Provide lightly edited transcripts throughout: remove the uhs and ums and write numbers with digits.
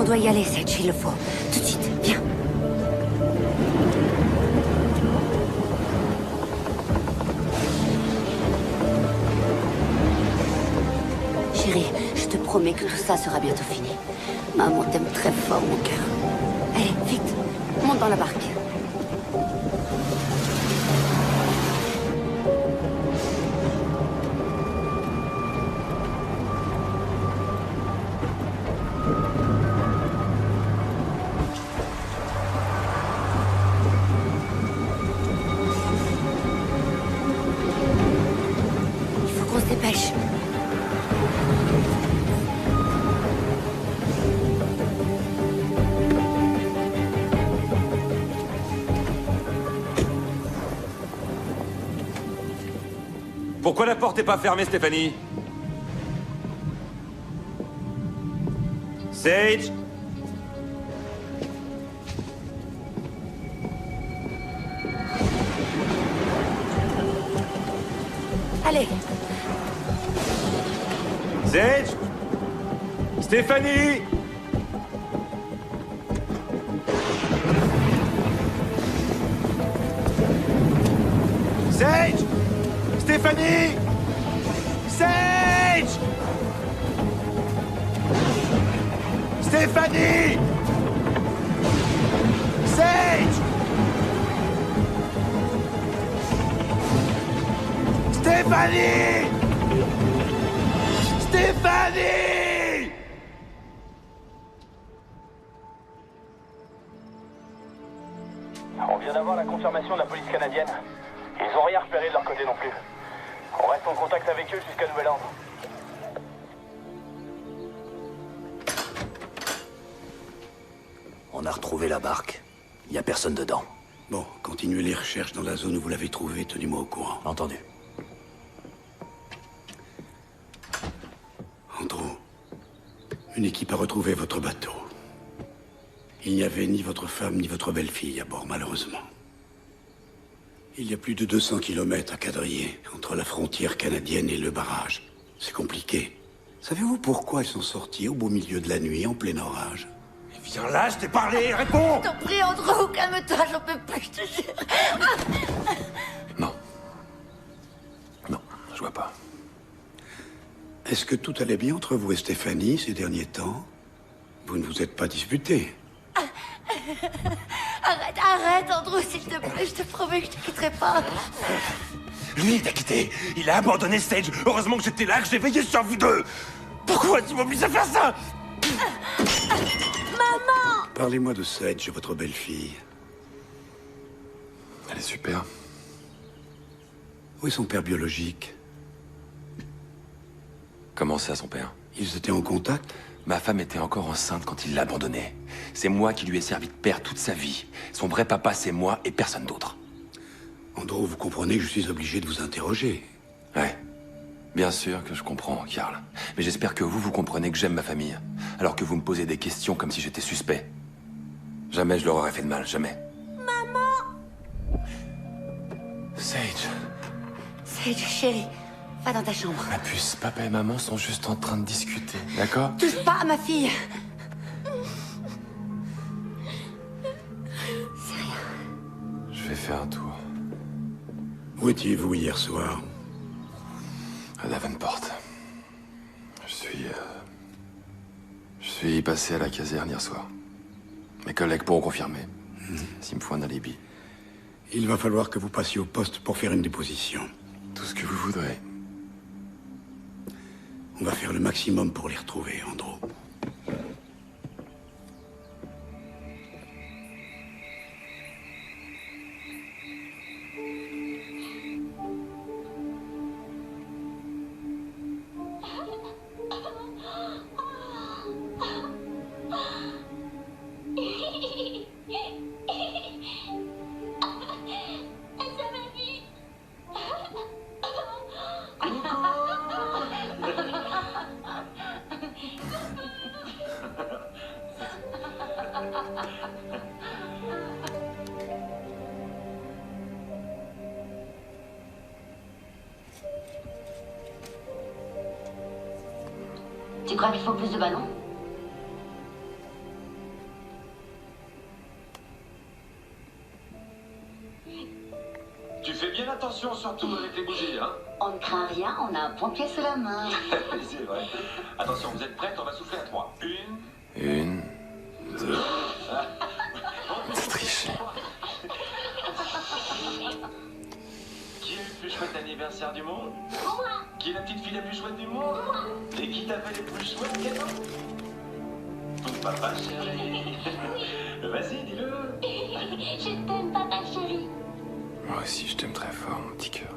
On doit y aller, Sage, il le faut. Tout de suite, viens. Chérie, je te promets que tout ça sera bientôt fini. Maman t'aime très fort, mon cœur. Allez, vite, monte dans la barque. Il faut qu'on se dépêche. Pourquoi la porte n'est pas fermée, Stéphanie? Sage? Allez, Sage? Stéphanie? Sage? Stéphanie? Sage? Stéphanie? Sage? Stéphanie? Stéphanie? On vient d'avoir la confirmation de la police canadienne. Ils ont rien repéré de leur côté non plus. On reste en contact avec eux jusqu'à nouvel ordre. On a retrouvé la barque. Il n'y a personne dedans. Bon, continuez les recherches dans la zone où vous l'avez trouvée, tenez-moi au courant. Entendu. Andrew, une équipe a retrouvé votre bateau. Il n'y avait ni votre femme ni votre belle-fille à bord, malheureusement. Il y a plus de 200 kilomètres à quadriller entre la frontière canadienne et le barrage. C'est compliqué. Savez-vous pourquoi ils sont sortis au beau milieu de la nuit, en plein orage? Viens là, je t'ai parlé, réponds! t'en prie, Andrew, calme-toi, j'en peux plus, je te jure. Non. Non, je vois pas. Est-ce que tout allait bien entre vous et Stéphanie ces derniers temps? Vous ne vous êtes pas disputés? Arrête, Andrew, s'il te plaît, je te promets que je te quitterai pas. Lui, il t'a quitté. Il a abandonné Sage. Heureusement que j'étais là, que j'ai veillé sur vous deux. Pourquoi tu m'obliges à faire ça? Maman! Parlez-moi de Sage, votre belle-fille. Elle est super. Où est son père biologique? Comment ça, son père? Ils étaient en contact? Ma femme était encore enceinte quand il l'a abandonnée. C'est moi qui lui ai servi de père toute sa vie. Son vrai papa, c'est moi et personne d'autre. Andrew, vous comprenez que je suis obligé de vous interroger. Ouais. Bien sûr que je comprends, Karl. Mais j'espère que vous comprenez que j'aime ma famille. Alors que vous me posez des questions comme si j'étais suspect. Jamais je leur aurais fait de mal, jamais. Maman! Sage. Sage, chérie, va dans ta chambre. Ma puce, papa et maman sont juste en train de discuter, d'accord? Touche pas à ma fille. C'est rien. Je vais faire un tour. Où étiez-vous hier soir? À Davenport. Je suis passé à la caserne hier soir. Mes collègues pourront confirmer. S'il me faut un alibi. Il va falloir que vous passiez au poste pour faire une déposition. Tout ce que vous voudrez. On va faire le maximum pour les retrouver, Andrew. Tu crois qu'il faut plus de ballons? Tu fais bien attention, surtout avec les bougies, hein? On ne craint rien, on a un pompier sous la main. C'est vrai. Attention, vous êtes prêtes? On va souffler à 3. 1... Une, deux... C'est triché. Qui est le plus chouette anniversaire du monde? Moi. Qui est la petite fille la plus chouette du monde? Moi. Et qui t'a fait les plus chouettes cadeaux? Ton papa chéri. Vas-y, dis-le. Je t'aime, papa chéri. Moi aussi, je t'aime très fort, mon petit cœur.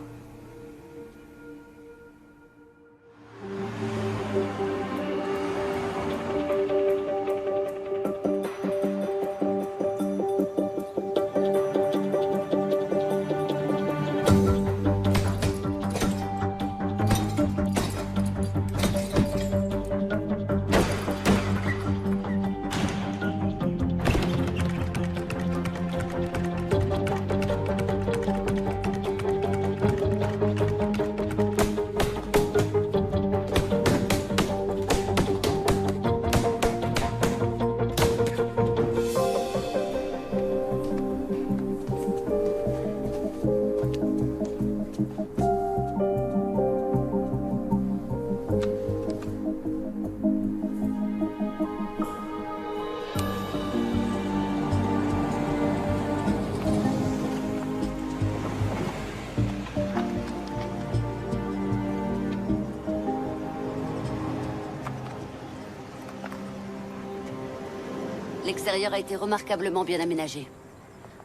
L'extérieur a été remarquablement bien aménagé.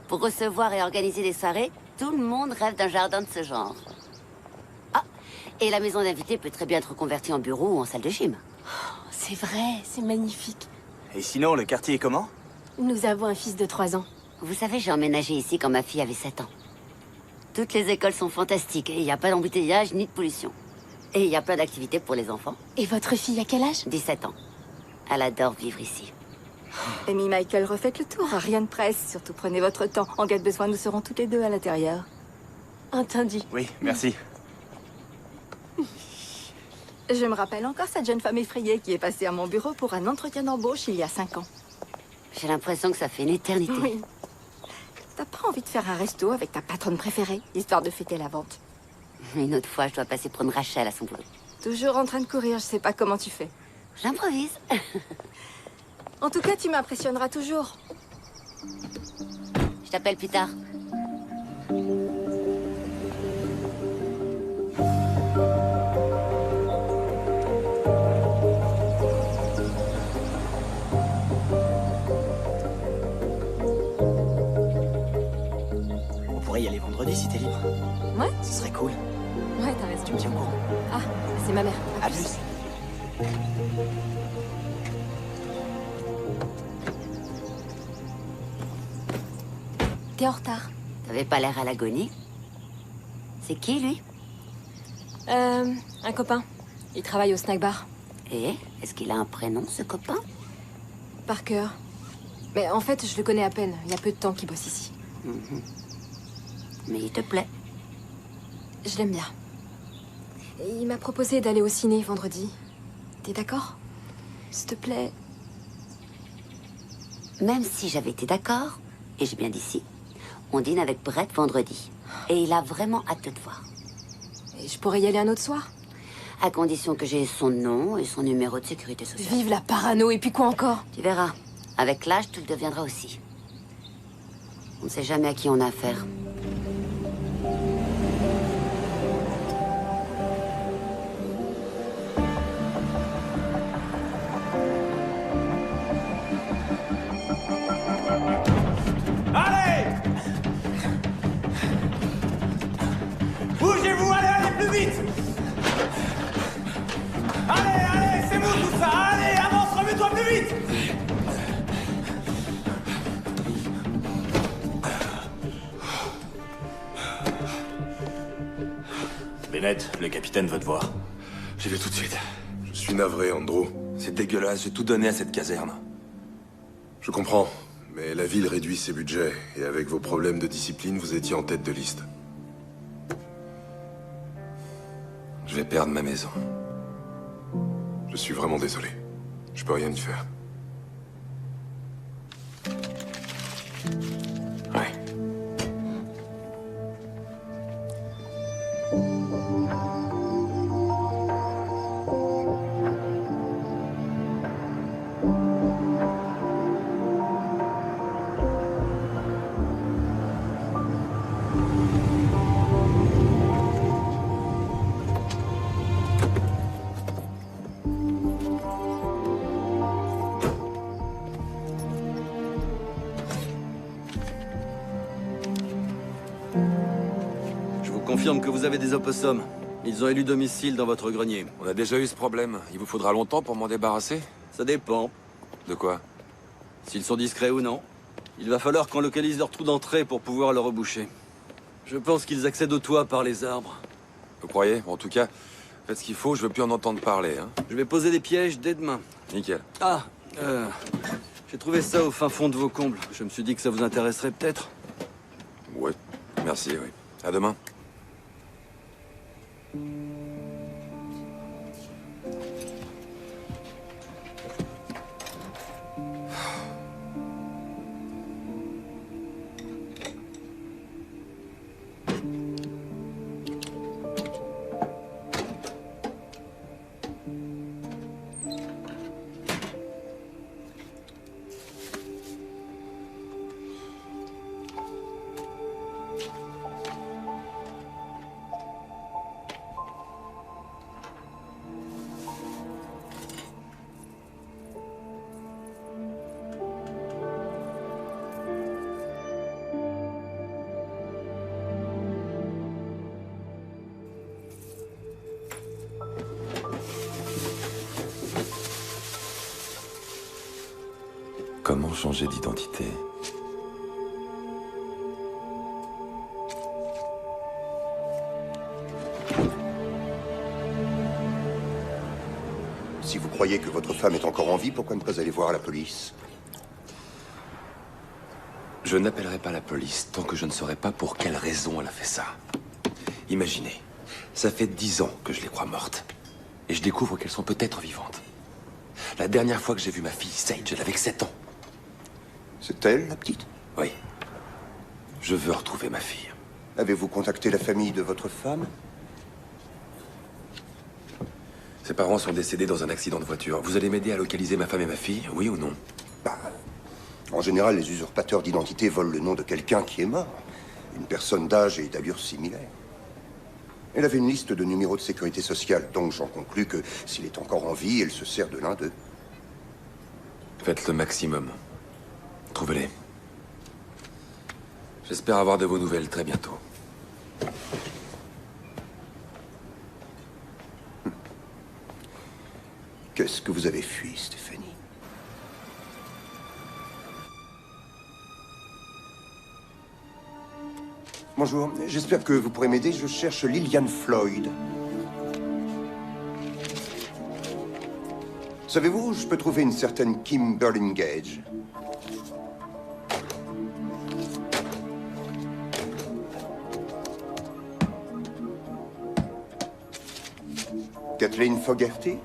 Pour recevoir et organiser des soirées, tout le monde rêve d'un jardin de ce genre. Ah, et la maison d'invités peut très bien être reconvertie en bureau ou en salle de gym. C'est vrai, c'est magnifique. Et sinon, le quartier est comment? Nous avons un fils de 3 ans. Vous savez, j'ai emménagé ici quand ma fille avait 7 ans. Toutes les écoles sont fantastiques et il n'y a pas d'embouteillage ni de pollution. Et il y a plein d'activités pour les enfants. Et votre fille a quel âge? 17 ans. Elle adore vivre ici. Amy, Michael, refaites le tour. Rien de presse. Surtout prenez votre temps. En cas de besoin, nous serons toutes les deux à l'intérieur. Entendu. Oui, merci. Je me rappelle encore cette jeune femme effrayée qui est passée à mon bureau pour un entretien d'embauche il y a 5 ans. J'ai l'impression que ça fait une éternité. Oui. T'as pas envie de faire un resto avec ta patronne préférée, histoire de fêter la vente? Une autre fois, je dois passer prendre Rachel à son boulot. Toujours en train de courir, je sais pas comment tu fais. J'improvise. En tout cas, tu m'impressionneras toujours. Je t'appelle plus tard. On pourrait y aller vendredi si t'es libre. Ouais? Ce serait cool. Ouais, t'as raison. Tu me tiens au courant. Ah, c'est ma mère. À plus. T'es en retard. T'avais pas l'air à l'agonie. C'est qui, lui? Un copain. Il travaille au snack bar. Et est-ce qu'il a un prénom, ce copain? Parker. Mais en fait, je le connais à peine. Il y a peu de temps qu'il bosse ici. Mais il te plaît. Je l'aime bien. Et il m'a proposé d'aller au ciné vendredi. T'es d'accord? S'il te plaît. Même si j'avais été d'accord, et j'ai bien dit si, on dîne avec Brett vendredi. Et il a vraiment hâte de te voir. Et je pourrais y aller un autre soir? À condition que j'ai son nom et son numéro de sécurité sociale. Vive la parano, et puis quoi encore? Tu verras. Avec l'âge, tu le deviendras aussi. On ne sait jamais à qui on a affaire. Allez! Bougez-vous, allez plus vite! Allez, c'est bon tout ça! Allez, avance, remets-toi plus vite! Bennett, le capitaine veut te voir. J'y vais tout de suite. Je suis navré, Andrew. C'est dégueulasse, j'ai tout donné à cette caserne. Je comprends, mais la ville réduit ses budgets, et avec vos problèmes de discipline, vous étiez en tête de liste. Je vais perdre ma maison. Je Je suis vraiment désolé. Je peux rien y faire. Ouais. Je vous confirme que vous avez des opossums. Ils ont élu domicile dans votre grenier. On a déjà eu ce problème. Il vous faudra longtemps pour m'en débarrasser? Ça dépend. De quoi? S'ils sont discrets ou non. Il va falloir qu'on localise leur trou d'entrée pour pouvoir le reboucher. Je pense qu'ils accèdent au toit par les arbres. Vous croyez? En tout cas, faites ce qu'il faut, je veux plus en entendre parler, hein. Je vais poser des pièges dès demain. Nickel. Ah, j'ai trouvé ça au fin fond de vos combles. Je me suis dit que ça vous intéresserait peut-être. Ouais, merci, oui. À demain. Comment changer d'identité? Si vous croyez que votre femme est encore en vie, pourquoi ne pas aller voir la police? Je n'appellerai pas la police tant que je ne saurai pas pour quelle raison elle a fait ça. Imaginez, ça fait 10 ans que je les crois mortes. Et je découvre qu'elles sont peut-être vivantes. La dernière fois que j'ai vu ma fille, Sage, elle avait que 7 ans. C'est elle, la petite? Oui. Je veux retrouver ma fille. Avez-vous contacté la famille de votre femme? Ses parents sont décédés dans un accident de voiture. Vous allez m'aider à localiser ma femme et ma fille, oui ou non? En général, les usurpateurs d'identité volent le nom de quelqu'un qui est mort. Une personne d'âge et d'allure similaire. Elle avait une liste de numéros de sécurité sociale, donc j'en conclus que s'il est encore en vie, elle se sert de l'un d'eux. Faites le maximum. Trouvez-les. J'espère avoir de vos nouvelles très bientôt. Qu'est-ce que vous avez fui, Stéphanie? Bonjour, j'espère que vous pourrez m'aider. Je cherche Lillian Floyd. Savez-vous où je peux trouver une certaine Kim Burlingame? Kathleen Fogerty?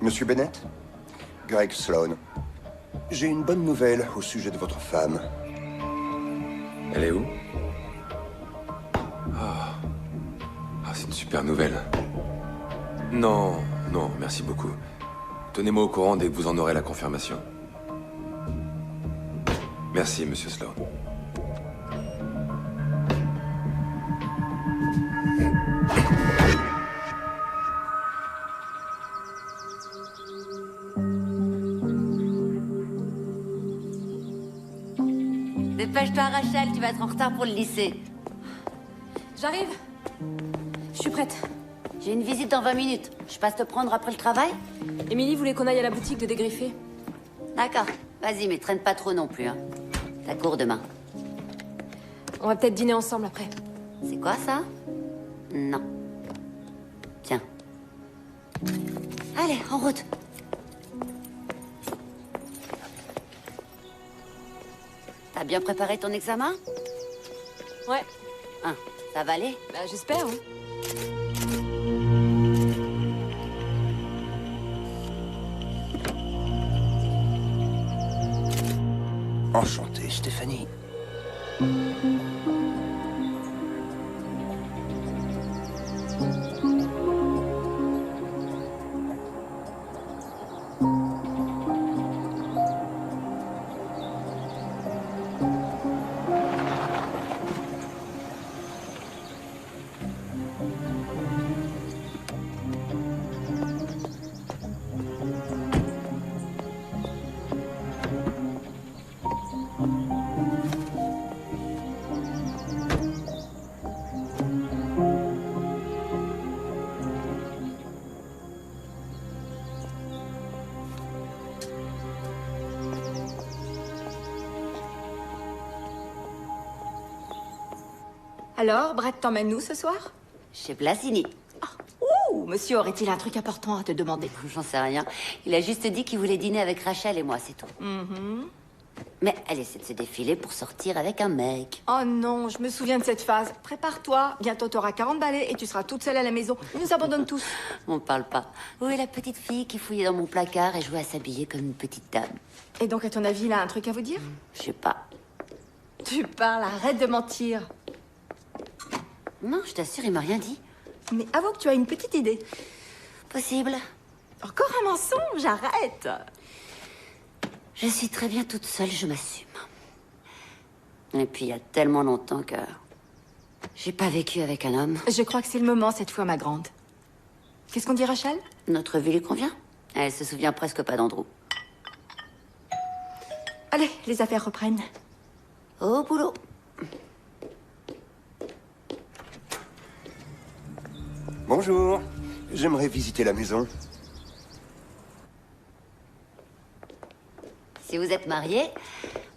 Monsieur Bennett? Greg Sloan. J'ai une bonne nouvelle au sujet de votre femme. Elle est où? C'est une super nouvelle. Non, non, merci beaucoup. Tenez-moi au courant dès que vous en aurez la confirmation. Merci, monsieur Sloan. Dépêche-toi, Rachel, tu vas être en retard pour le lycée. J'arrive. Je suis prête. J'ai une visite dans 20 minutes. Je passe te prendre après le travail? Émilie voulait qu'on aille à la boutique de dégriffer. D'accord. Vas-y, mais traîne pas trop non plus, hein. T'as cours demain. On va peut-être dîner ensemble après. C'est quoi, ça? Non. Tiens. Allez, en route. T'as bien préparé ton examen? Ouais. Hein, ça va aller? Bah, j'espère, hein. Enchanté, Stéphanie. Alors, Brett t'emmène où ce soir? Chez Blasini. Ouh, monsieur aurait-il un truc important à te demander? J'en sais rien. Il a juste dit qu'il voulait dîner avec Rachel et moi, c'est tout. Mais elle essaie de se défiler pour sortir avec un mec. Oh non, je me souviens de cette phase. Prépare-toi, bientôt t'auras 40 balais et tu seras toute seule à la maison. Ils nous abandonnent tous. On parle pas. Où est la petite fille qui fouillait dans mon placard et jouait à s'habiller comme une petite dame? Et donc, à ton avis, il a un truc à vous dire? Je sais pas. Tu parles, arrête de mentir. Non, je t'assure, il m'a rien dit. Mais avoue que tu as une petite idée. Possible. Encore un mensonge, arrête. Je suis très bien toute seule, je m'assume. Et puis, il y a tellement longtemps que... j'ai pas vécu avec un homme. Je crois que c'est le moment cette fois, ma grande. Qu'est-ce qu'on dit, Rachel? Notre vie lui convient. Elle se souvient presque pas d'Andrew. Allez, les affaires reprennent. Au boulot. Bonjour. J'aimerais visiter la maison. Si vous êtes marié,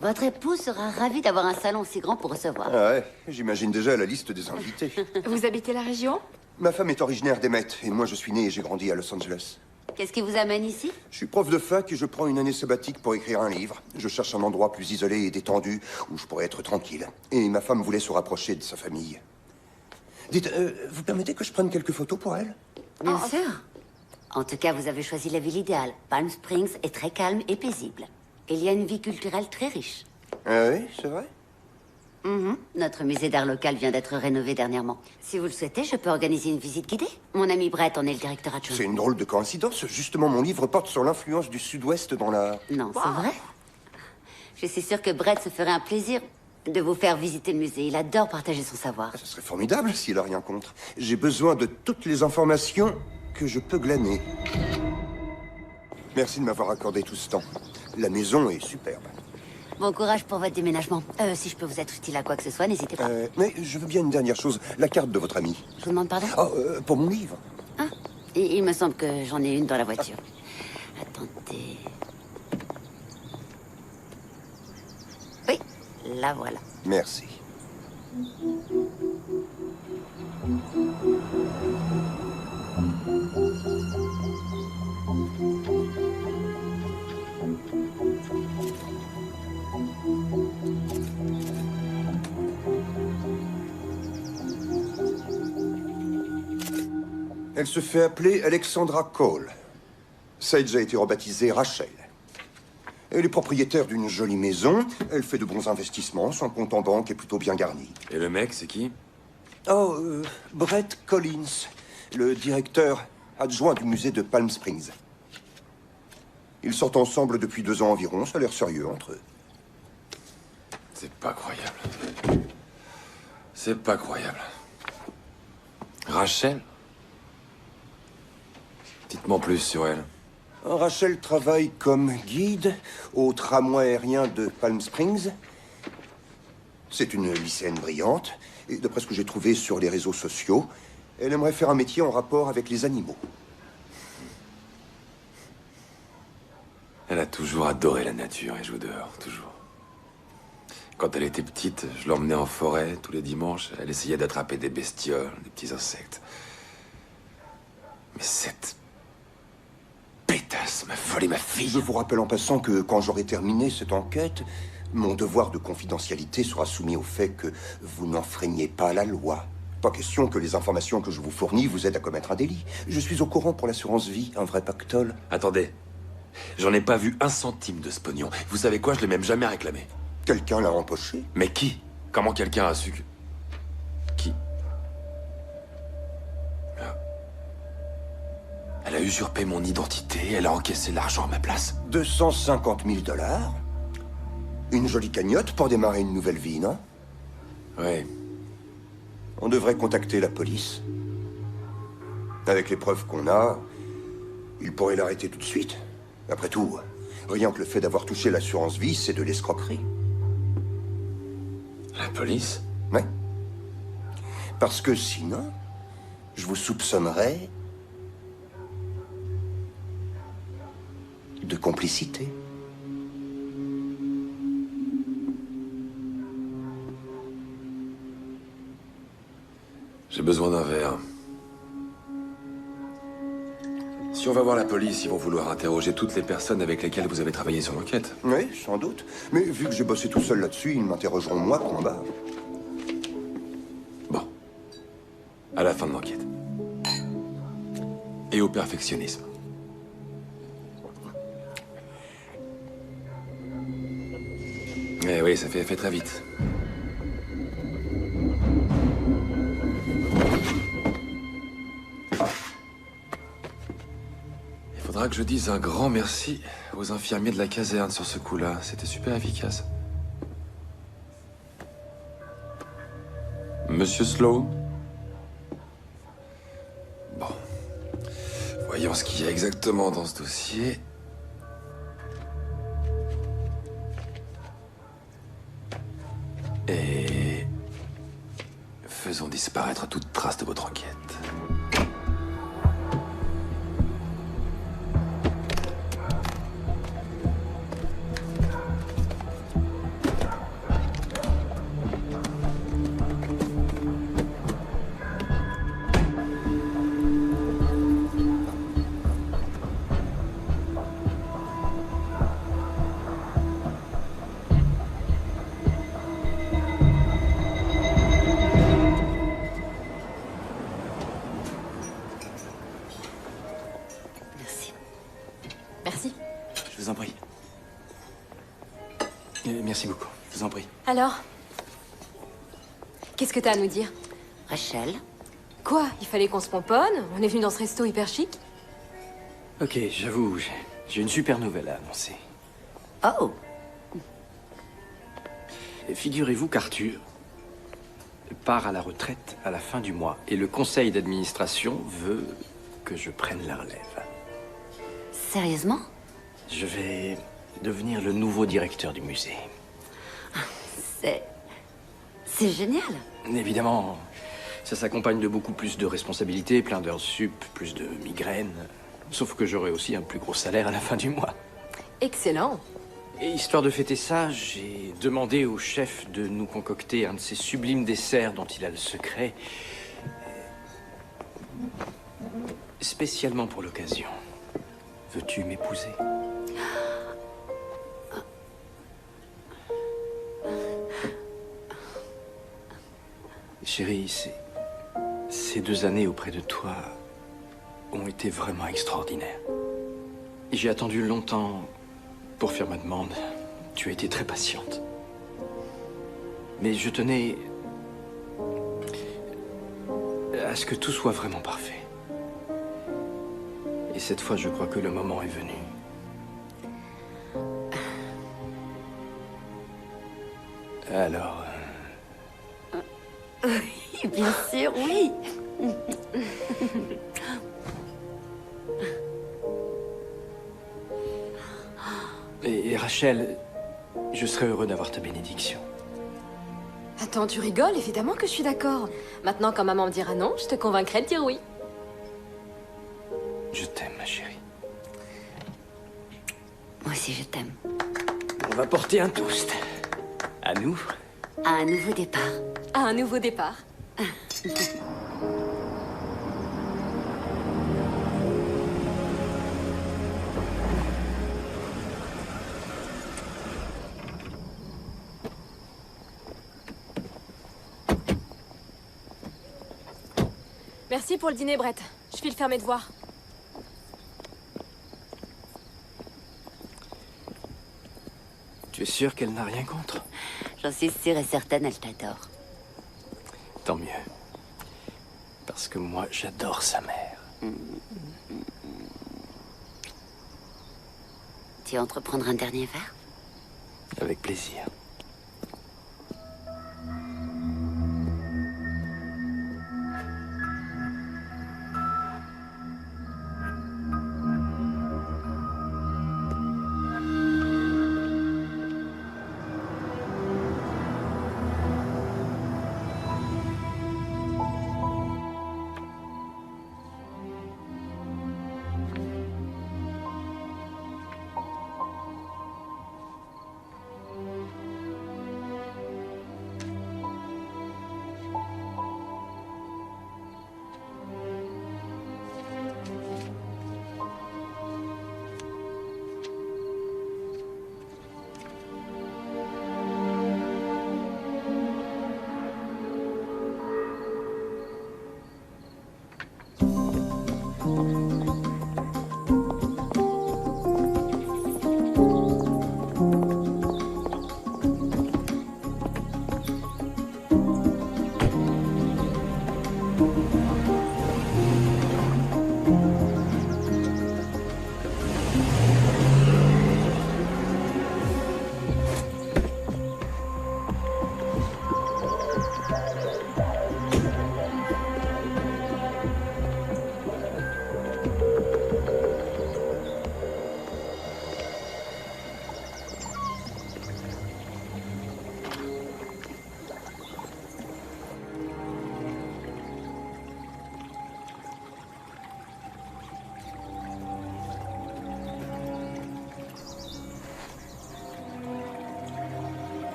votre époux sera ravi d'avoir un salon aussi grand pour recevoir. Ah ouais, j'imagine déjà la liste des invités. Vous habitez la région? Ma femme est originaire d'Emmet, et moi je suis né et j'ai grandi à Los Angeles. Qu'est-ce qui vous amène ici? Je suis prof de fac et je prends une année sabbatique pour écrire un livre. Je cherche un endroit plus isolé et détendu où je pourrais être tranquille. Et ma femme voulait se rapprocher de sa famille. Dites, vous permettez que je prenne quelques photos pour elle? Bien sûr. En tout cas, vous avez choisi la ville idéale. Palm Springs est très calme et paisible. Il y a une vie culturelle très riche. Ah oui, c'est vrai? Notre musée d'art local vient d'être rénové dernièrement. Si vous le souhaitez, je peux organiser une visite guidée. Mon ami Brett en est le directeur adjoint. C'est une drôle de coïncidence. Justement, mon livre porte sur l'influence du Sud-Ouest dans la... Non, c'est vrai. Je suis sûre que Brett se ferait un plaisir de vous faire visiter le musée. Il adore partager son savoir. Ce serait formidable s'il a rien contre. J'ai besoin de toutes les informations que je peux glaner. Merci de m'avoir accordé tout ce temps. La maison est superbe. Bon courage pour votre déménagement. Si je peux vous être utile à quoi que ce soit, n'hésitez pas. Mais je veux bien une dernière chose. La carte de votre ami. Je vous demande pardon? Oh, pour mon livre. Ah, il me semble que j'en ai une dans la voiture. Attendez... Oui, la voilà. Merci. Elle se fait appeler Alexandra Cole. Sage a été rebaptisée Rachel. Elle est propriétaire d'une jolie maison. Elle fait de bons investissements. Son compte en banque est plutôt bien garni. Et le mec, c'est qui? Oh, Brett Collins, le directeur adjoint du musée de Palm Springs. Ils sortent ensemble depuis 2 ans environ. Ça a l'air sérieux entre eux. C'est pas croyable. C'est pas croyable. Rachel? Dites-moi plus sur elle. Rachel travaille comme guide au tramway aérien de Palm Springs. C'est une lycéenne brillante. Et d'après ce que j'ai trouvé sur les réseaux sociaux, Elle aimerait faire un métier en rapport avec les animaux. Elle a toujours adoré la nature et joué dehors, toujours. Quand elle était petite, je l'emmenais en forêt tous les dimanches. Elle essayait d'attraper des bestioles, des petits insectes. Mais cette pétasse m'a volé ma fille. Je vous rappelle en passant que quand j'aurai terminé cette enquête, mon devoir de confidentialité sera soumis au fait que vous n'enfreignez pas la loi. Pas question que les informations que je vous fournis vous aident à commettre un délit. Je suis au courant pour l'assurance vie, un vrai pactole. Attendez. J'en ai pas vu un centime de ce pognon. Vous savez quoi, je l'ai même jamais réclamé. Quelqu'un l'a empoché? Mais qui? Comment quelqu'un a su que... Qui? Elle a usurpé mon identité, elle a encaissé l'argent à ma place. 250 000 $? Une jolie cagnotte pour démarrer une nouvelle vie, non? Oui. On devrait contacter la police. Avec les preuves qu'on a, ils pourraient l'arrêter tout de suite. Après tout, rien que le fait d'avoir touché l'assurance vie, c'est de l'escroquerie. La police? Oui. Parce que sinon, je vous soupçonnerais de complicité. J'ai besoin d'un verre. Si on va voir la police, ils vont vouloir interroger toutes les personnes avec lesquelles vous avez travaillé sur l'enquête. Oui, sans doute. Mais vu que j'ai bossé tout seul là-dessus, ils m'interrogeront moi, point barre. Bon. À la fin de l'enquête. Et au perfectionnisme. Eh oui, ça fait effet très vite. Il faudra que je dise un grand merci aux infirmiers de la caserne sur ce coup-là. C'était super efficace. Monsieur Slow? Bon. Voyons ce qu'il y a exactement dans ce dossier. Et... faisons disparaître toute trace de votre enquête. Merci beaucoup, je vous en prie. Alors? Qu'est-ce que t'as à nous dire? Rachel? Quoi? Il fallait qu'on se pomponne? On est venu dans ce resto hyper chic? Ok, j'avoue, j'ai une super nouvelle à annoncer. Oh! Figurez-vous qu'Arthur part à la retraite à la fin du mois et le conseil d'administration veut que je prenne la relève. Sérieusement? Je vais devenir le nouveau directeur du musée. C'est génial. Évidemment, ça s'accompagne de beaucoup plus de responsabilités, plein d'heures sup, plus de migraines. Sauf que j'aurai aussi un plus gros salaire à la fin du mois. Excellent. Et histoire de fêter ça, j'ai demandé au chef de nous concocter un de ces sublimes desserts dont il a le secret. Spécialement pour l'occasion. Veux-tu m'épouser ? Chérie, ces 2 années auprès de toi ont été vraiment extraordinaires. J'ai attendu longtemps pour faire ma demande. Tu as été très patiente. Mais je tenais à ce que tout soit vraiment parfait. Et cette fois, je crois que le moment est venu. Alors... Oui, bien sûr, oui. Et Rachel, je serais heureux d'avoir ta bénédiction. Attends, tu rigoles? Évidemment que je suis d'accord. Maintenant, quand maman me dira non, je te convaincrai de dire oui. Je t'aime, ma chérie. Moi aussi, je t'aime. On va porter un toast. À nous. À un nouveau départ. À un nouveau départ. Merci pour le dîner, Brett. Je file faire mes devoirs. Tu es sûre qu'elle n'a rien contre? J'en suis sûre et certaine, elle t'adore. Tant mieux. Parce que moi, j'adore sa mère. Tu veux entreprendre un dernier verre? Avec plaisir.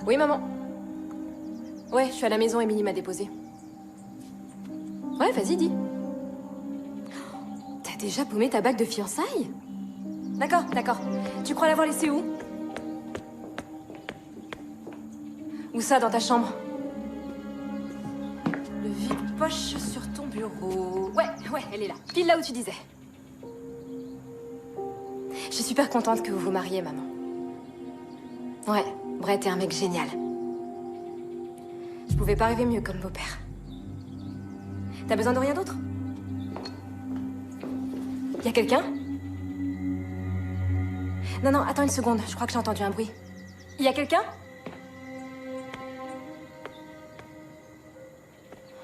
Oui, maman. Ouais, je suis à la maison, Emily m'a déposé. Ouais, vas-y, dis. T'as T'as déjà paumé ta bague de fiançailles? D'accord, d'accord. Tu crois l'avoir laissée où? Où ça, dans ta chambre? Le vide-poche sur ton bureau. Ouais, elle est là. Pile là où tu disais. Je suis super contente que vous vous mariez, maman. Ouais, Brett est un mec génial. Je pouvais pas rêver mieux comme beau-père. T'as besoin de rien d'autre? Y a quelqu'un? Non, attends une seconde. Je crois que j'ai entendu un bruit. Y a quelqu'un?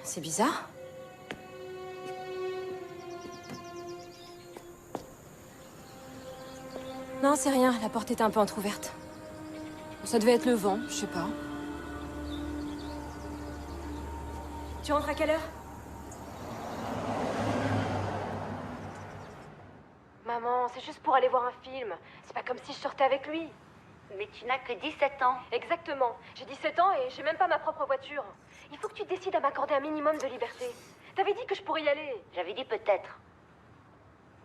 C'est bizarre. Non, c'est rien. La porte était un peu entrouverte. Ça devait être le vent, je sais pas. Tu rentres à quelle heure? Maman, c'est juste pour aller voir un film. C'est pas comme si je sortais avec lui. Mais tu n'as que 17 ans. Exactement. J'ai 17 ans et j'ai même pas ma propre voiture. Il faut que tu décides à m'accorder un minimum de liberté. T'avais dit que je pourrais y aller. J'avais dit peut-être.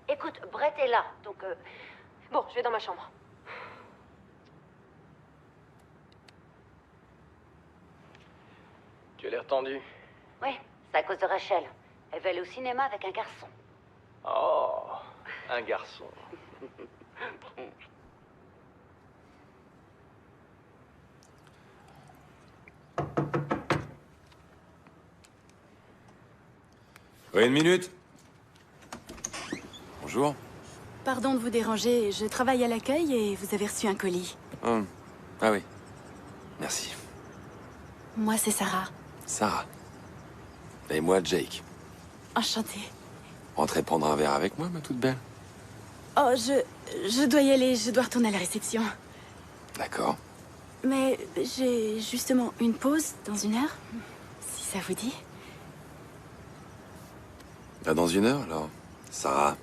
Écoute, Brett est là, donc... Bon, je vais dans ma chambre. Tu as l'air tendu. Oui, c'est à cause de Rachel. Elle veut aller au cinéma avec un garçon. Oh, un garçon. Oui, une minute. Bonjour. Pardon de vous déranger, je travaille à l'accueil et vous avez reçu un colis. Ah oui. Merci. Moi, c'est Sarah. Sarah. Et moi, Jake. Enchantée. Entrez prendre un verre avec moi, ma toute belle. Oh, je dois y aller, je dois retourner à la réception. D'accord. Mais j'ai justement une pause dans 1 heure, si ça vous dit. Là, dans 1 heure, alors. Sarah.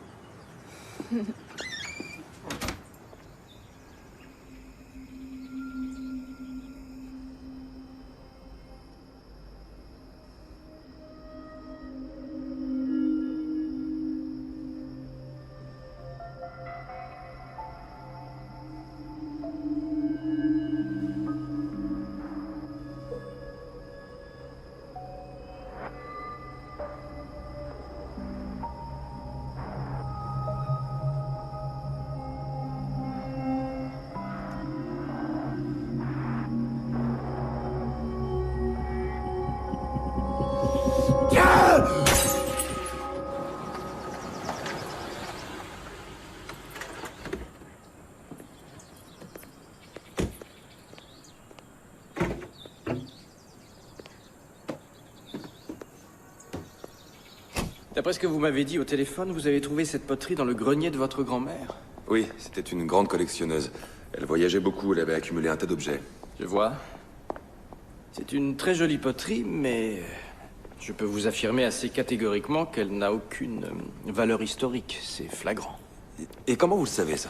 D'après ce que vous m'avez dit au téléphone, vous avez trouvé cette poterie dans le grenier de votre grand-mère. Oui, c'était une grande collectionneuse. Elle voyageait beaucoup, elle avait accumulé un tas d'objets. Je vois. C'est une très jolie poterie, mais je peux vous affirmer assez catégoriquement qu'elle n'a aucune valeur historique. C'est flagrant. Et comment vous le savez, ça?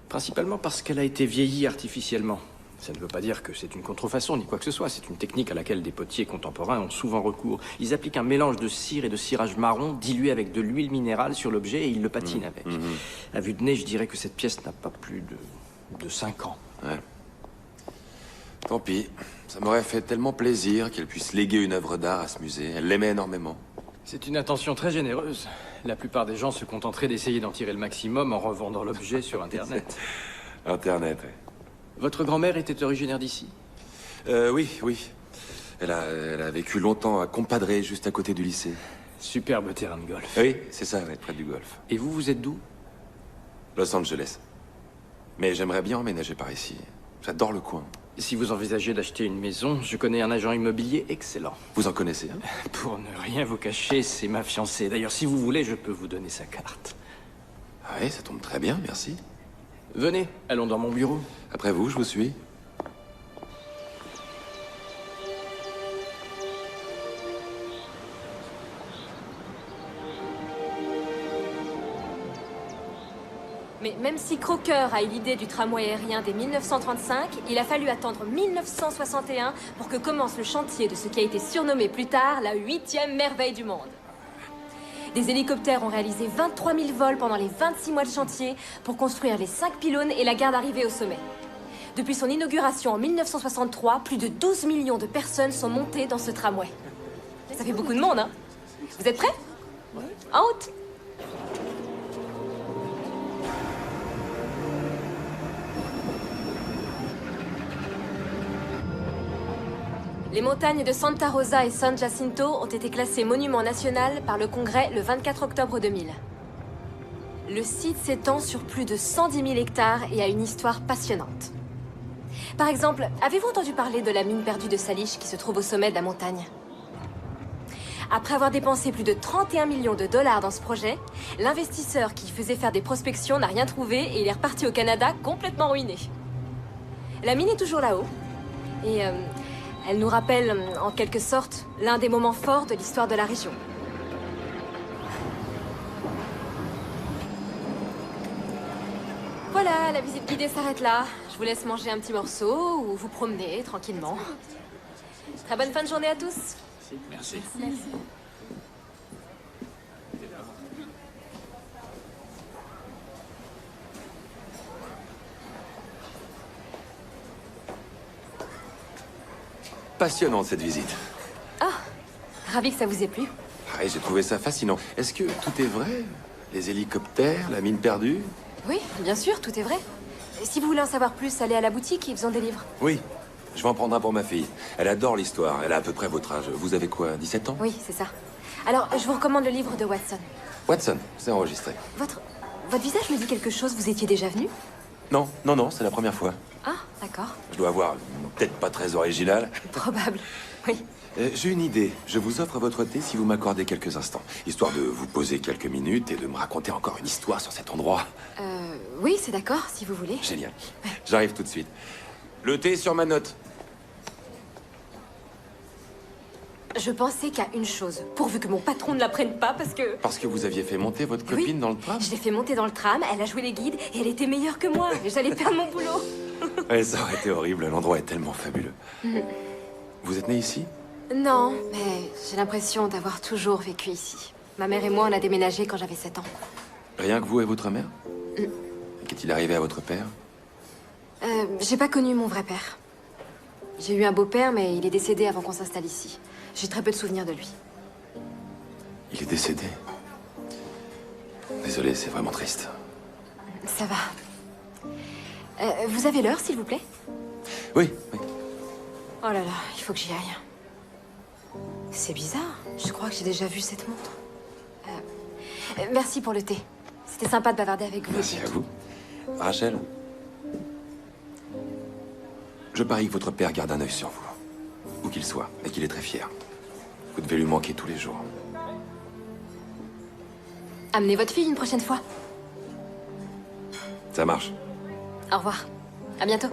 Principalement parce qu'elle a été vieillie artificiellement. Ça ne veut pas dire que c'est une contrefaçon ni quoi que ce soit. C'est une technique à laquelle des potiers contemporains ont souvent recours. Ils appliquent un mélange de cire et de cirage marron dilué avec de l'huile minérale sur l'objet et ils le patinent avec. À vue de nez, je dirais que cette pièce n'a pas plus de 5 ans. Ouais. Tant pis. Ça m'aurait fait tellement plaisir qu'elle puisse léguer une œuvre d'art à ce musée. Elle l'aimait énormément. C'est une intention très généreuse. La plupart des gens se contenteraient d'essayer d'en tirer le maximum en revendant l'objet sur Internet. Internet, oui. Votre grand-mère était originaire d'ici? Oui. Elle a vécu longtemps à Compadre, juste à côté du lycée. Superbe terrain de golf. Oui, c'est ça, ouais, près du golf. Et vous êtes d'où? Los Angeles. Mais j'aimerais bien emménager par ici. J'adore le coin. Si vous envisagez d'acheter une maison, je connais un agent immobilier excellent. Vous en connaissez un? Pour ne rien vous cacher, c'est ma fiancée. D'ailleurs, si vous voulez, je peux vous donner sa carte. Ah oui, ça tombe très bien, merci. Venez, allons dans mon bureau. Après vous, je vous suis. Mais même si Crocker a eu l'idée du tramway aérien dès 1935, il a fallu attendre 1961 pour que commence le chantier de ce qui a été surnommé plus tard la 8e merveille du monde. Des hélicoptères ont réalisé 23 000 vols pendant les 26 mois de chantier pour construire les 5 pylônes et la gare d'arrivée au sommet. Depuis son inauguration en 1963, plus de 12 millions de personnes sont montées dans ce tramway. Ça fait beaucoup de monde, hein? Vous êtes prêts? En route! Les montagnes de Santa Rosa et San Jacinto ont été classées monument national par le Congrès le 24 octobre 2000. Le site s'étend sur plus de 110 000 hectares et a une histoire passionnante. Par exemple, avez-vous entendu parler de la mine perdue de Salish qui se trouve au sommet de la montagne? Après avoir dépensé plus de 31 millions de dollars dans ce projet, l'investisseur qui faisait faire des prospections n'a rien trouvé et il est reparti au Canada complètement ruiné. La mine est toujours là-haut et elle nous rappelle, en quelque sorte, l'un des moments forts de l'histoire de la région. Voilà, la visite guidée s'arrête là. Je vous laisse manger un petit morceau ou vous promener tranquillement. Très bonne fin de journée à tous. Merci. Merci. Passionnante cette visite. Ah, ravi que ça vous ait plu. Ah, et j'ai trouvé ça fascinant. Est-ce que tout est vrai? Les hélicoptères, la mine perdue? Oui, bien sûr, tout est vrai. Si vous voulez en savoir plus, allez à la boutique, ils vous en délivrent. Oui. Je vais en prendre un pour ma fille. Elle adore l'histoire. Elle a à peu près votre âge. Vous avez quoi, 17 ans? Oui, c'est ça. Alors, je vous recommande le livre de Watson. Watson, c'est enregistré. Votre visage me dit quelque chose, vous étiez déjà venu? Non, non, non, c'est la première fois. Ah, d'accord. Je dois avoir peut-être pas très original. Probable, oui. J'ai une idée. Je vous offre votre thé si vous m'accordez quelques instants. Histoire de vous poser quelques minutes et de me raconter encore une histoire sur cet endroit. Oui, c'est d'accord, si vous voulez. Génial. J'arrive tout de suite. Le thé sur ma note. Je pensais qu'à une chose, pourvu que mon patron ne la prenne pas, parce que... Parce que vous aviez fait monter votre copine dans le tram? Je l'ai fait monter dans le tram, elle a joué les guides, et elle était meilleure que moi. Et j'allais perdre mon boulot. Ouais, ça aurait été horrible. L'endroit est tellement fabuleux. Vous êtes né ici? Non, mais j'ai l'impression d'avoir toujours vécu ici. Ma mère et moi, on a déménagé quand j'avais 7 ans. Rien que vous et votre mère? Qu'est-il arrivé à votre père? J'ai pas connu mon vrai père. J'ai eu un beau-père, mais il est décédé avant qu'on s'installe ici. J'ai très peu de souvenirs de lui. Il est décédé. Désolé, c'est vraiment triste. Ça va. Vous avez l'heure, s'il vous plaît? Oui, oui. Oh là là, il faut que j'y aille. C'est bizarre. Je crois que j'ai déjà vu cette montre. Merci pour le thé. C'était sympa de bavarder avec vous. Merci à vous. Rachel, je parie que votre père garde un œil sur vous. Où qu'il soit, et qu'il est très fier. Vous devez lui manquer tous les jours. Amenez votre fille une prochaine fois. Ça marche. Au revoir. À bientôt.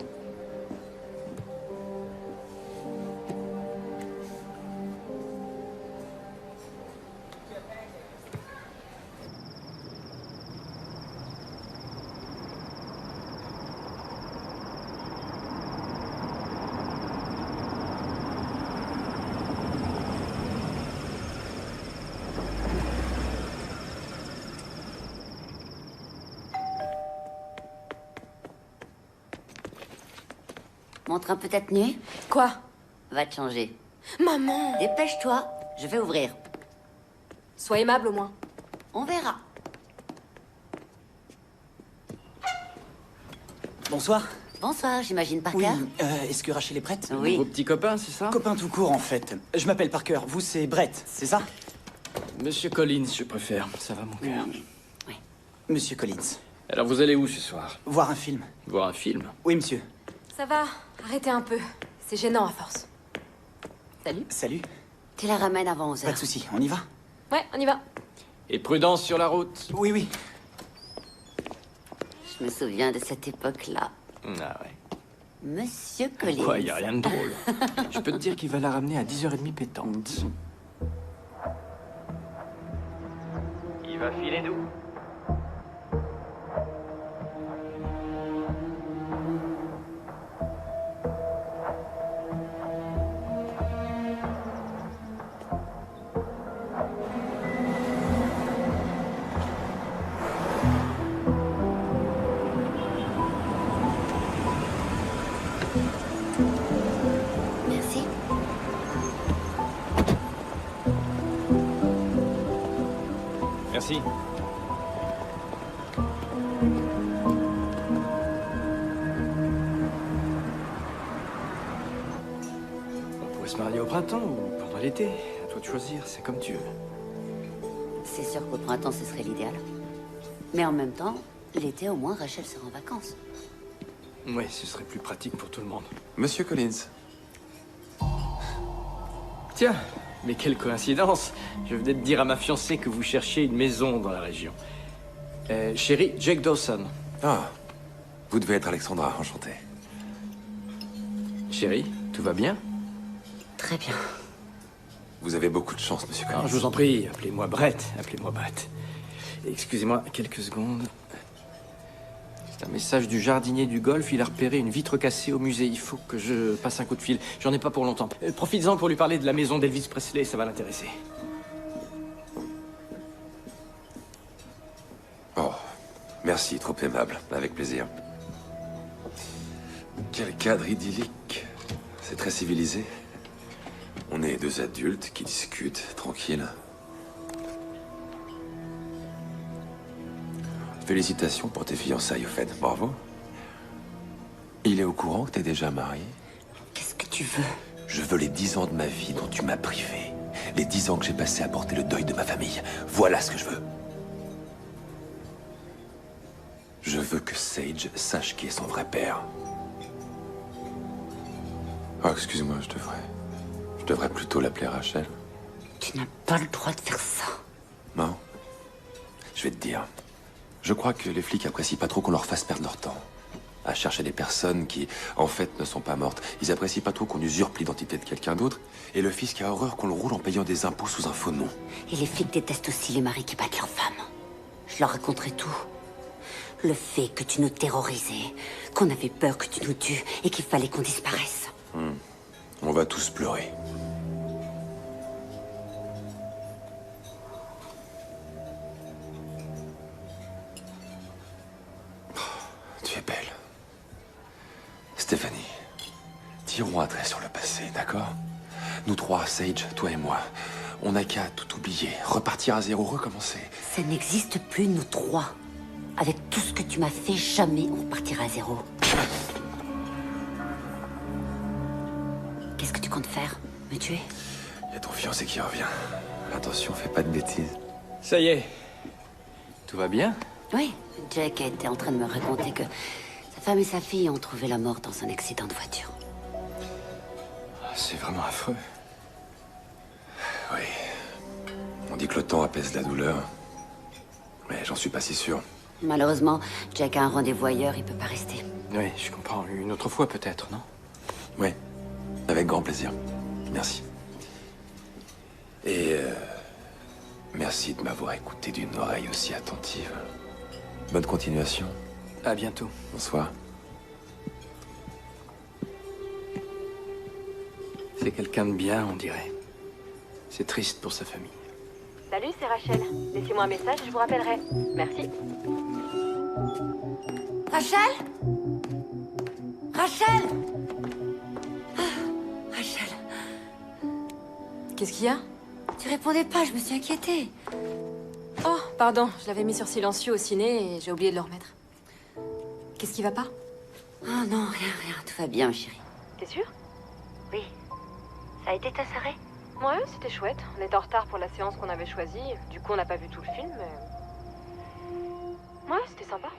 Mon train peut être nu? Quoi? Va te changer. Maman! Dépêche-toi, je vais ouvrir. Sois aimable au moins. On verra. Bonsoir. Bonsoir, j'imagine Parker. Oui, est-ce que Rachel est prête? Oui. Vos petits copains, c'est ça? Copain tout court, en fait. Je m'appelle Parker, vous c'est Brett, c'est ça? Monsieur Collins, je préfère. Ça va, mon cœur. Oui. Monsieur Collins. Alors, vous allez où ce soir? Voir un film. Voir un film? Oui, monsieur. Ça va, arrêtez un peu. C'est gênant à force. Salut. Salut. Tu la ramènes avant 11h. Pas de souci, on y va? Ouais, on y va. Et prudence sur la route. Oui, oui. Je me souviens de cette époque-là. Ah ouais. Monsieur Collins. Quoi, y a rien de drôle. Je peux te dire qu'il va la ramener à 10h30 pétante. Il va filer d'où? Merci. On pourrait se marier au printemps ou pendant l'été. À toi de choisir, c'est comme tu veux. C'est sûr qu'au printemps, ce serait l'idéal. Mais en même temps, l'été, au moins, Rachel sera en vacances. Ouais, ce serait plus pratique pour tout le monde. Monsieur Collins. Tiens, mais quelle coïncidence. Je venais de dire à ma fiancée que vous cherchiez une maison dans la région. Chérie, Jake Dawson. Ah, vous devez être Alexandra, enchanté. Chérie, tout va bien? Très bien. Vous avez beaucoup de chance, monsieur Collins. Ah, je vous en prie, appelez-moi Brett. Appelez-moi Brett. Excusez-moi, quelques secondes. C'est un message du jardinier du golf. Il a repéré une vitre cassée au musée. Il faut que je passe un coup de fil. J'en ai pas pour longtemps. Profites-en pour lui parler de la maison d'Elvis Presley. Ça va l'intéresser. Oh, merci, trop aimable. Avec plaisir. Quel cadre idyllique. C'est très civilisé. On est deux adultes qui discutent, tranquilles. Félicitations pour tes fiançailles, au fait. Bravo. Il est au courant que t'es déjà marié? Qu'est-ce que tu veux? Je veux les 10 ans de ma vie dont tu m'as privé. Les 10 ans que j'ai passé à porter le deuil de ma famille. Voilà ce que je veux. Je veux que Sage sache qui est son vrai père. Oh, excuse-moi, je devrais plutôt l'appeler Rachel. Tu n'as pas le droit de faire ça. Non. Je vais te dire. Je crois que les flics apprécient pas trop qu'on leur fasse perdre leur temps à chercher des personnes qui, en fait, ne sont pas mortes. Ils apprécient pas trop qu'on usurpe l'identité de quelqu'un d'autre. Et le fisc a horreur qu'on le roule en payant des impôts sous un faux nom. Et les flics détestent aussi les maris qui battent leurs femmes. Je leur raconterai tout. Le fait que tu nous terrorisais, qu'on avait peur que tu nous tues et qu'il fallait qu'on disparaisse. On va tous pleurer. Tu es belle. Stéphanie, tirons un trait sur le passé, d'accord? Nous trois, Sage, toi et moi, on n'a qu'à tout oublier, repartir à zéro, recommencer. Ça n'existe plus, nous trois. Avec tout ce que tu m'as fait, jamais on repartira à zéro. Qu'est-ce que tu comptes faire? Me tuer? Il y a ton fiancé qui revient. Attention, fais pas de bêtises. Ça y est. Tout va bien? Oui, Jack était en train de me raconter que sa femme et sa fille ont trouvé la mort dans un accident de voiture. C'est vraiment affreux. Oui. On dit que le temps apaise la douleur. Mais j'en suis pas si sûr. Malheureusement, Jack a un rendez-vous ailleurs, il peut pas rester. Oui, je comprends. Une autre fois peut-être, non? Oui, avec grand plaisir. Merci. Et merci de m'avoir écouté d'une oreille aussi attentive. Bonne continuation. À bientôt. Bonsoir. C'est quelqu'un de bien, on dirait. C'est triste pour sa famille. Salut, c'est Rachel. Laissez-moi un message et je vous rappellerai. Merci. Rachel? Rachel? Ah, Rachel. Qu'est-ce qu'il y a? Tu répondais pas, je me suis inquiétée. Oh, pardon, je l'avais mis sur silencieux au ciné et j'ai oublié de le remettre. Qu'est-ce qui va pas? Oh non, rien, tout va bien, chérie. T'es sûre? Oui. Ça a été ta soirée? Ouais, c'était chouette. On était en retard pour la séance qu'on avait choisie. Du coup, on n'a pas vu tout le film, mais... Ouais, c'était sympa.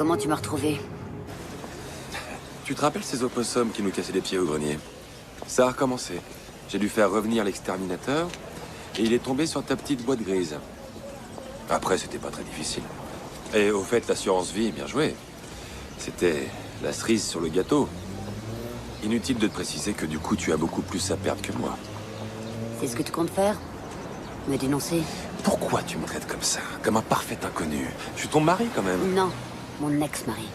comment tu m'as retrouvé? Tu te rappelles ces opossums qui nous cassaient les pieds au grenier? Ça a recommencé. J'ai dû faire revenir l'exterminateur, et il est tombé sur ta petite boîte grise. Après, c'était pas très difficile. Et au fait, l'assurance vie, bien joué. C'était la cerise sur le gâteau. Inutile de te préciser que du coup, tu as beaucoup plus à perdre que moi. C'est ce que tu comptes faire? Me dénoncer? Pourquoi tu me traites comme ça? Comme un parfait inconnu? Je suis ton mari, quand même. Non, mon ex-mari.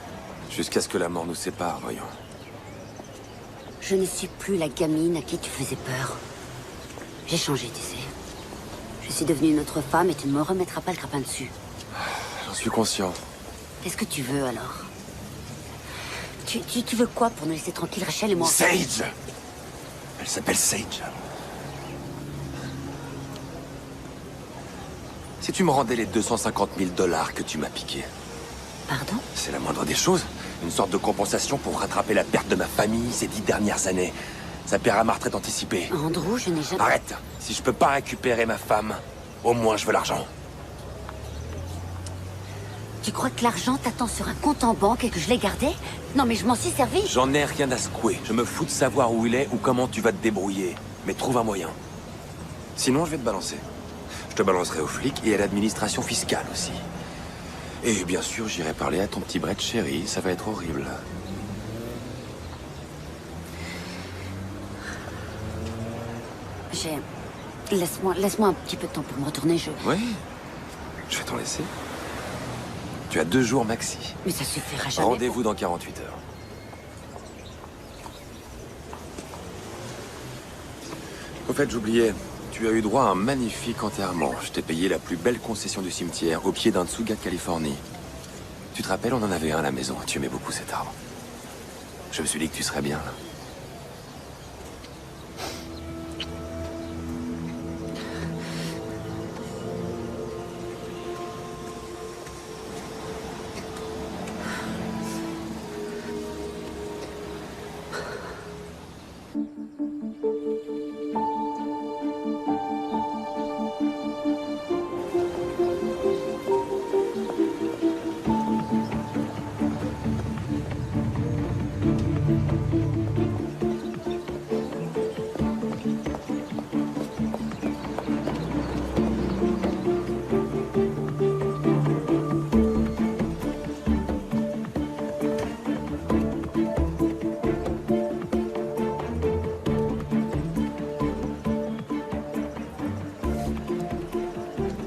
Jusqu'à ce que la mort nous sépare, voyons. Je ne suis plus la gamine à qui tu faisais peur. J'ai changé, tu sais. Je suis devenue une autre femme et tu ne me remettras pas le grappin dessus. J'en suis conscient. Qu'est-ce que tu veux, alors? Tu veux quoi pour nous laisser tranquilles, Rachel et moi? Sage! Elle s'appelle Sage. Si tu me rendais les 250 000 $ que tu m'as piqués. Pardon? C'est la moindre des choses. Une sorte de compensation pour rattraper la perte de ma famille ces 10 dernières années. Ça paiera ma retraite anticipée. Andrew, je n'ai jamais... Arrête! Si je peux pas récupérer ma femme, au moins je veux l'argent. Tu crois que l'argent t'attend sur un compte en banque et que je l'ai gardé? Non, mais je m'en suis servi. J'en ai rien à secouer. Je me fous de savoir où il est ou comment tu vas te débrouiller. Mais trouve un moyen. Sinon, je vais te balancer. Je te balancerai aux flics et à l'administration fiscale aussi. Et bien sûr, j'irai parler à ton petit Brett chéri. Ça va être horrible. Laisse-moi un petit peu de temps pour me retourner, Oui, je vais t'en laisser. Tu as 2 jours maxi. Mais ça suffira jamais. Rendez-vous dans 48 heures. Au fait, j'oubliais. Tu as eu droit à un magnifique enterrement. Je t'ai payé la plus belle concession du cimetière, au pied d'un tsuga de Californie. Tu te rappelles, on en avait un à la maison. Tu aimais beaucoup cet arbre. Je me suis dit que tu serais bien là.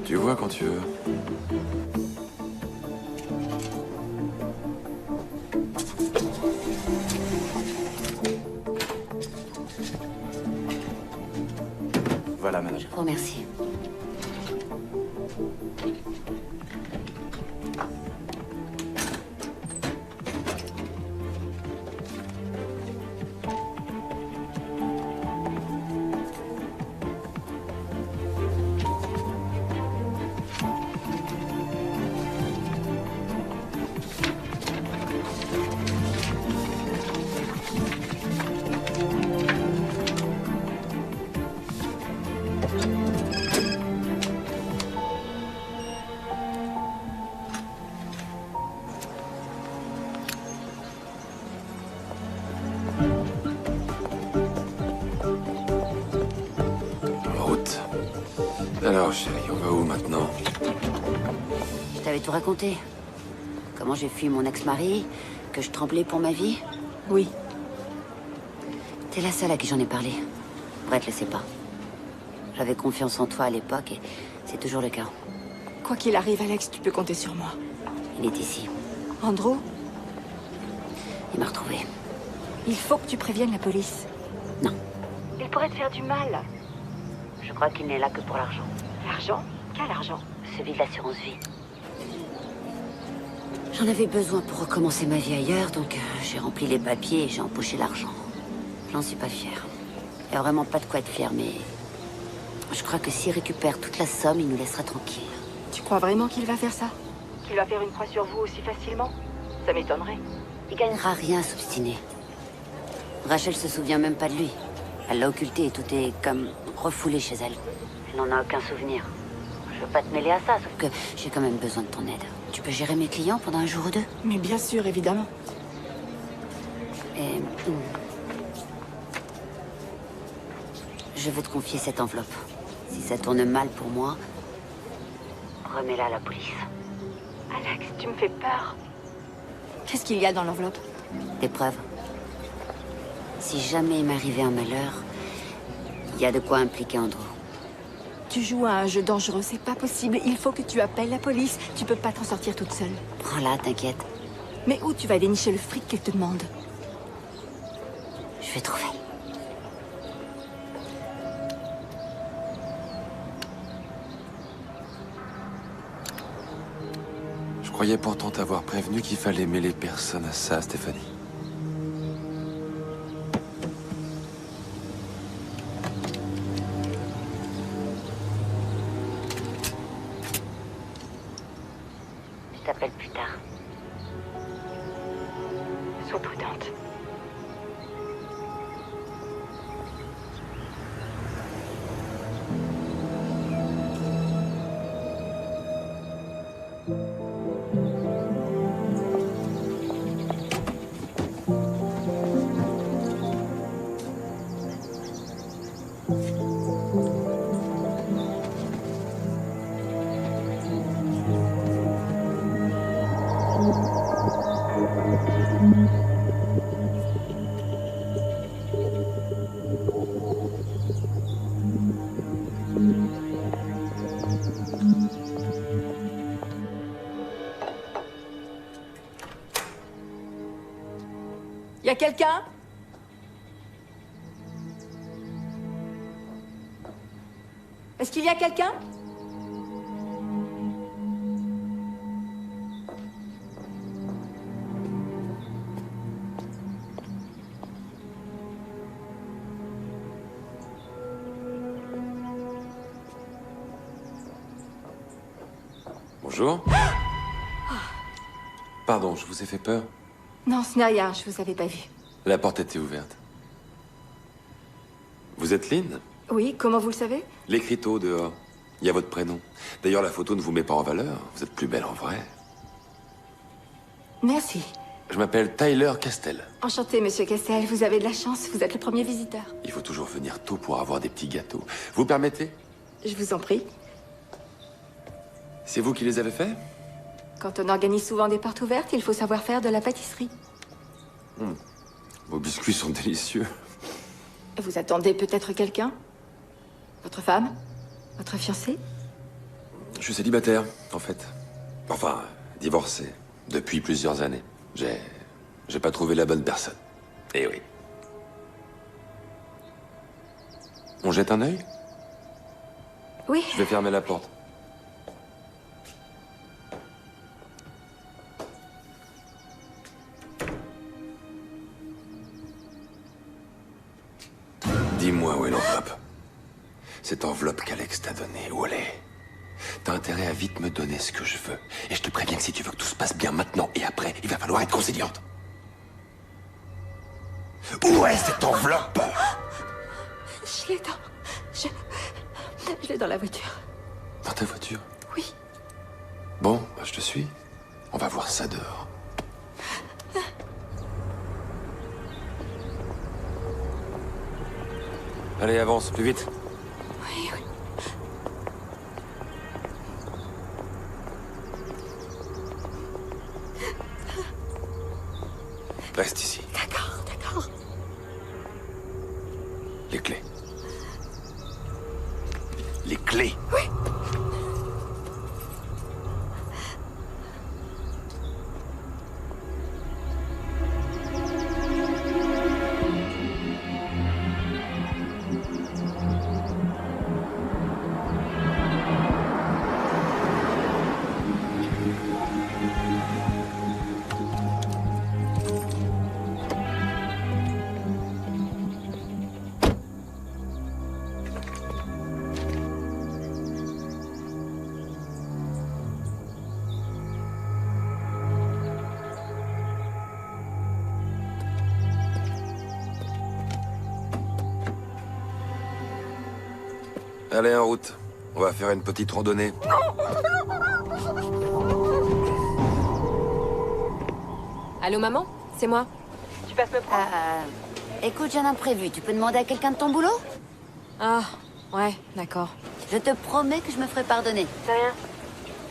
Tu vois quand tu veux. Voilà, madame. Je vous remercie. Alors, chérie, on va où maintenant? Je t'avais tout raconté. Comment j'ai fui mon ex-mari, que je tremblais pour ma vie. Oui. T'es la seule à qui j'en ai parlé. Brett le sait pas. J'avais confiance en toi à l'époque et c'est toujours le cas. Quoi qu'il arrive, Alex, tu peux compter sur moi. Il est ici. Andrew? Il m'a retrouvé. Il faut que tu préviennes la police. Non. Il pourrait te faire du mal. Je crois qu'il n'est là que pour l'argent. L'argent? Quel argent? Celui de l'assurance vie. J'en avais besoin pour recommencer ma vie ailleurs, donc j'ai rempli les papiers et j'ai empoché l'argent. J'en suis pas fière. Il n'y a vraiment pas de quoi être fière, mais... je crois que s'il récupère toute la somme, il nous laissera tranquilles. Tu crois vraiment qu'il va faire ça? Qu'il va faire une croix sur vous aussi facilement? Ça m'étonnerait. Il gagnera rien à s'obstiner. Rachel se souvient même pas de lui. Elle l'a occulté et tout est comme refoulé chez elle. Elle n'en a aucun souvenir. Je veux pas te mêler à ça, sauf que j'ai quand même besoin de ton aide. Tu peux peux gérer mes clients pendant un jour ou deux. Mais bien sûr, évidemment. Et... je veux te confier cette enveloppe. Si ça tourne mal pour moi, remets-la à la police. Alex, tu me fais peur. Qu'est-ce qu'il y a dans l'enveloppe? Des preuves. Si jamais il m'arrivait un malheur, il y a de quoi impliquer Andrew. Tu joues à un jeu dangereux, c'est pas possible. Il faut que tu appelles la police. Tu peux pas t'en sortir toute seule. Prends-la, t'inquiète. Mais où tu vas dénicher le fric qu'elle te demande? Je vais trouver. Je croyais pourtant t'avoir prévenu qu'il fallait mêler personne à ça, Stéphanie. Je t'appelle plus tard. Sois prudente. Y a quelqu'un? Est-ce qu'il y a quelqu'un? Bonjour. Pardon, je vous ai fait peur. Non, ce n'est rien, je vous avais pas vu. La porte était ouverte. Vous êtes Lynn? Oui, comment vous le savez? L'écriteau dehors. Il y a votre prénom. D'ailleurs, la photo ne vous met pas en valeur. Vous êtes plus belle en vrai. Merci. Je m'appelle Tyler Castell. Enchanté, monsieur Castel. Vous avez de la chance, vous êtes le premier visiteur. Il faut toujours venir tôt pour avoir des petits gâteaux. Vous permettez? Je vous en prie. C'est vous qui les avez faits? Quand on organise souvent des portes ouvertes, il faut savoir faire de la pâtisserie. Vos biscuits sont délicieux. Vous attendez peut-être quelqu'un? Votre femme? Votre fiancé? Je suis célibataire, en fait. Enfin, divorcé. Depuis plusieurs années. J'ai pas trouvé la bonne personne. Eh oui. On jette un œil? Oui. Je vais fermer la porte. Dis-moi où est l'enveloppe. Cette enveloppe qu'Alex t'a donnée, où elle est? T'as intérêt à vite me donner ce que je veux. Et je te préviens que si tu veux que tout se passe bien maintenant et après, il va falloir être conciliante. Où est cette enveloppe? Je l'ai dans... Je l'ai dans la voiture. Dans ta voiture? Oui. Bon, bah, je te suis. On va voir ça dehors. Allez, avance, plus vite. Oui, oui. Reste ici. D'accord, d'accord. Les clés. Les clés. Oui. Allez, en route. On va faire une petite randonnée. Allô, maman? C'est moi. Tu passes me prendre? Écoute, j'ai un imprévu. Tu peux demander à quelqu'un de ton boulot? Ah, ouais, d'accord. Je te promets que je me ferai pardonner. C'est rien.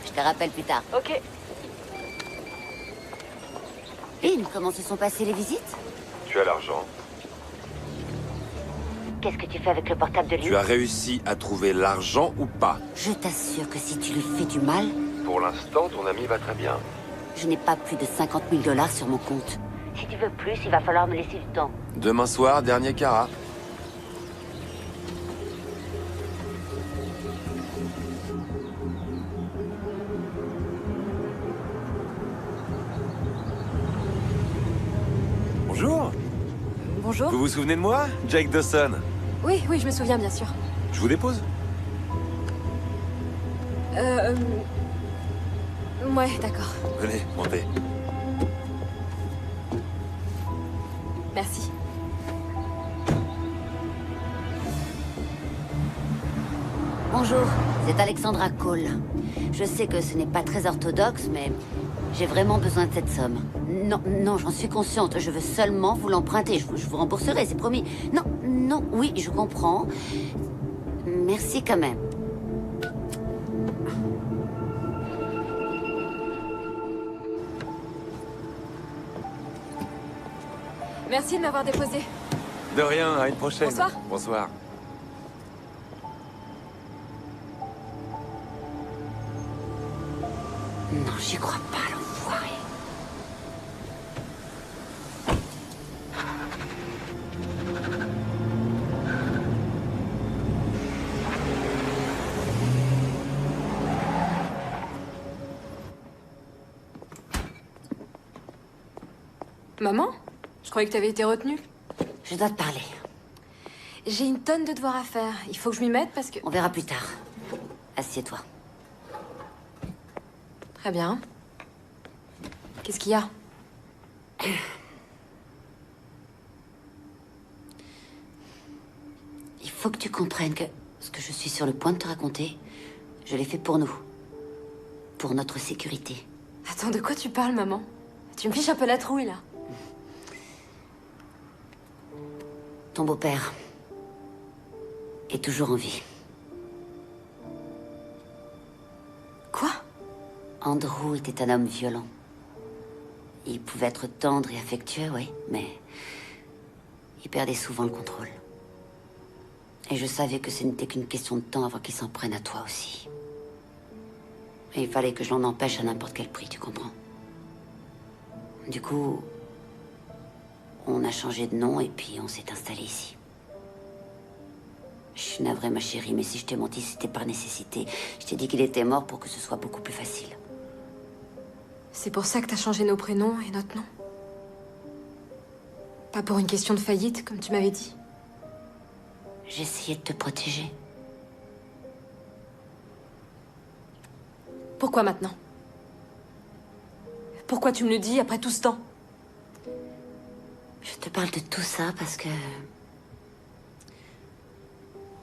Je te rappelle plus tard. Ok. Lynn, comment se sont passées les visites? Tu as l'argent. Qu'est-ce que tu fais avec le portable de Lynn? Tu as réussi à trouver l'argent ou pas? Je t'assure que si tu lui fais du mal... Pour l'instant, ton ami va très bien. Je n'ai pas plus de 50 000 $ sur mon compte. Si tu veux plus, il va falloir me laisser du temps. Demain soir, dernier carat. Bonjour. Bonjour. Vous vous souvenez de moi? Jake Dawson. Oui, oui, je me souviens, bien sûr. Je vous dépose? Ouais, d'accord. Venez, montez. Merci. Bonjour, c'est Alexandra Cole. Je sais que ce n'est pas très orthodoxe, mais j'ai vraiment besoin de cette somme. Non, non, j'en suis consciente. Je veux seulement vous l'emprunter. Je vous rembourserai, c'est promis. Non, non, oui, je comprends. Merci quand même. Merci de m'avoir déposé. De rien, à une prochaine. Bonsoir. Bonsoir. Non, j'y crois pas, l'enfoiré. Maman? Je croyais que t'avais été retenue. Je dois te parler. J'ai une tonne de devoirs à faire. Il faut que je m'y mette parce que... On verra plus tard. Assieds-toi. Très bien. Qu'est-ce qu'il y a? Il faut que tu comprennes que ce que je suis sur le point de te raconter, je l'ai fait pour nous. Pour notre sécurité. Attends, de quoi tu parles, maman? Tu me fiches un peu la trouille, là. Ton beau-père est toujours en vie. Quoi? Andrew était un homme violent. Il pouvait être tendre et affectueux, oui, mais il perdait souvent le contrôle. Et je savais que ce n'était qu'une question de temps avant qu'il s'en prenne à toi aussi. Et il fallait que je l'en empêche à n'importe quel prix, tu comprends? Du coup, on a changé de nom et puis on s'est installé ici. Je suis navrée, ma chérie, mais si je t'ai menti, c'était par nécessité. Je t'ai dit qu'il était mort pour que ce soit beaucoup plus facile. C'est pour ça que t'as changé nos prénoms et notre nom? Pas pour une question de faillite, comme tu m'avais dit? J'ai essayé de te protéger. Pourquoi maintenant? Pourquoi tu me le dis après tout ce temps? Je te parle de tout ça parce que...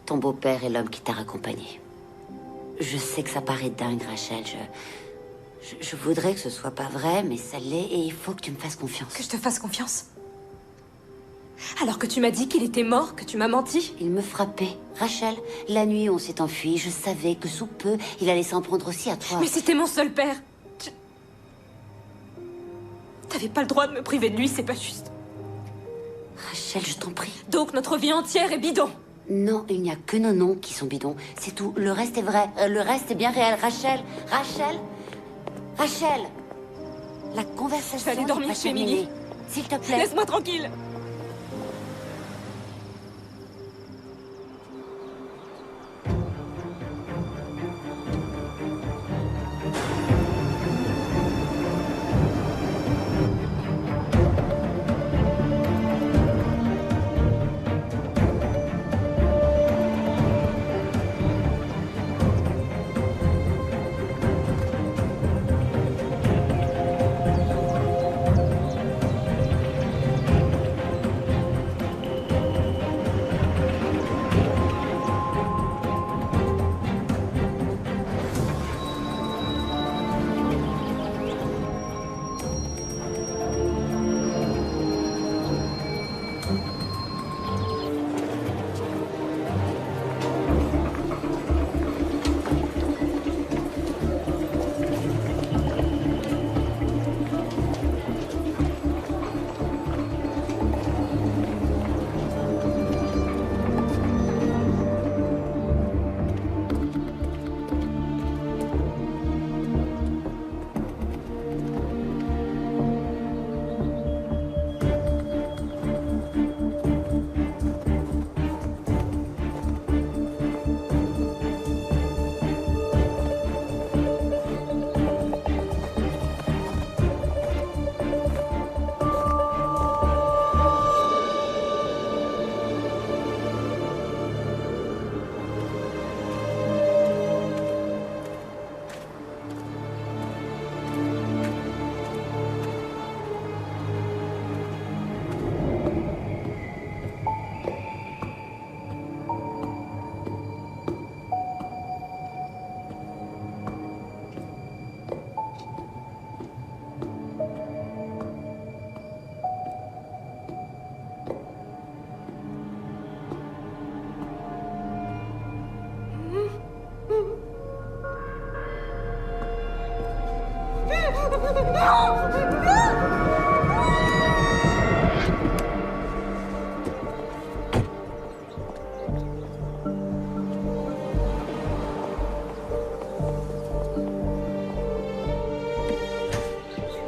ton beau-père est l'homme qui t'a raccompagné. Je sais que ça paraît dingue, Rachel. Je voudrais que ce soit pas vrai, mais ça l'est et il faut que tu me fasses confiance. Que je te fasse confiance? Alors que tu m'as dit qu'il était mort, que tu m'as menti? Il me frappait. Rachel, la nuit où on s'est enfui, je savais que sous peu, il allait s'en prendre aussi à toi. Mais c'était mon seul père. T'avais pas le droit de me priver de lui, c'est pas juste. Rachel, je t'en prie. Donc notre vie entière est bidon. Non, il n'y a que nos noms qui sont bidons. C'est tout. Le reste est vrai. Le reste est bien réel. Rachel, Rachel, Rachel. La conversation. Je vais aller dormir chez Emily. S'il te plaît. Laisse-moi tranquille.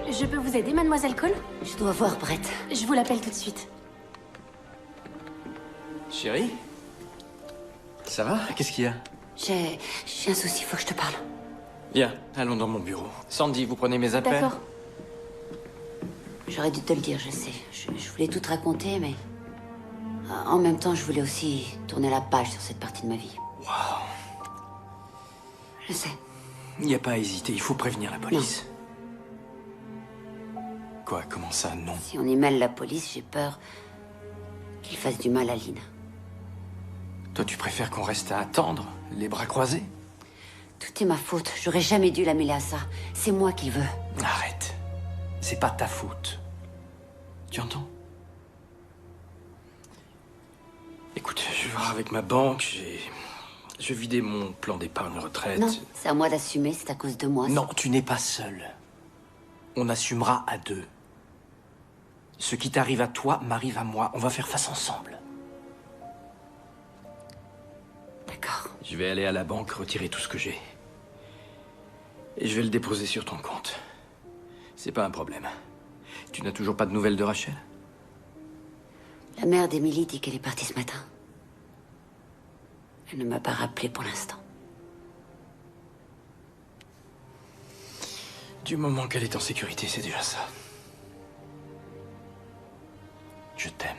Je peux vous aider, mademoiselle Cole? Je dois voir Brett. Je vous l'appelle tout de suite. Chérie? Ça va? Qu'est-ce qu'il y a? J'ai un souci, faut que je te parle. Viens, allons dans mon bureau. Sandy, vous prenez mes appels? D'accord. J'aurais dû te le dire, je sais. Je voulais tout te raconter, mais... En même temps, je voulais aussi tourner la page sur cette partie de ma vie. Waouh. Je sais. Il n'y a pas à hésiter, il faut prévenir la police. Quoi? Comment ça, non? Si on y mêle la police, j'ai peur qu'il fasse du mal à Lynn. Toi, tu préfères qu'on reste à attendre, les bras croisés? Tout est ma faute. J'aurais jamais dû la mêler à ça. C'est moi qui veux. Arrête. C'est pas ta faute. Tu entends? Écoute, je vais voir avec ma banque, je vais vider mon plan d'épargne retraite. Non, c'est à moi d'assumer, c'est à cause de moi. Non, tu n'es pas seul. On assumera à deux. Ce qui t'arrive à toi m'arrive à moi. On va faire face ensemble. D'accord. Je vais aller à la banque retirer tout ce que j'ai. Et je vais le déposer sur ton compte. C'est pas un problème. Tu n'as toujours pas de nouvelles de Rachel? La mère d'Emily dit qu'elle est partie ce matin. Elle ne m'a pas rappelé pour l'instant. Du moment qu'elle est en sécurité, c'est déjà ça. Je t'aime.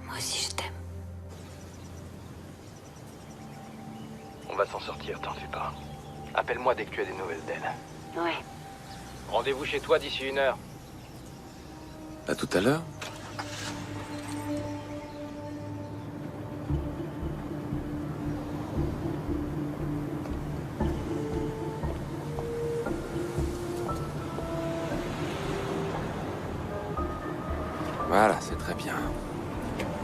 Moi aussi, je t'aime. On va s'en sortir, t'en fais pas. Appelle-moi dès que tu as des nouvelles d'elle. Ouais. Rendez-vous chez toi d'ici 1 heure. À tout à l'heure. Voilà, c'est très bien.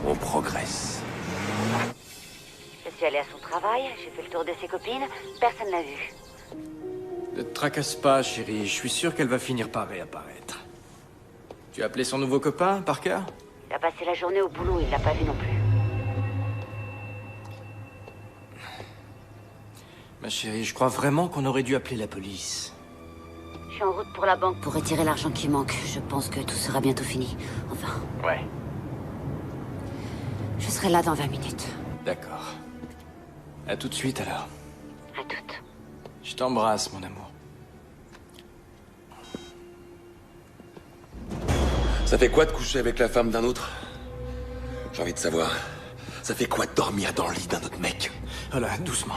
On progresse. Je suis allée à son travail, j'ai fait le tour de ses copines, personne l'a vue. Ne te tracasse pas, chérie. Je suis sûr qu'elle va finir par réapparaître. Tu as appelé son nouveau copain, Parker? Il a passé la journée au boulot, il l'a pas vu non plus. Ma chérie, je crois vraiment qu'on aurait dû appeler la police. Je suis en route pour la banque pour retirer l'argent qui manque. Je pense que tout sera bientôt fini. Enfin, Ouais. je serai là dans 20 minutes. D'accord. À tout de suite, alors. À toutes. Je t'embrasse, mon amour. Ça fait quoi de coucher avec la femme d'un autre? J'ai envie de savoir. Ça fait quoi de dormir dans le lit d'un autre mec? Voilà, doucement.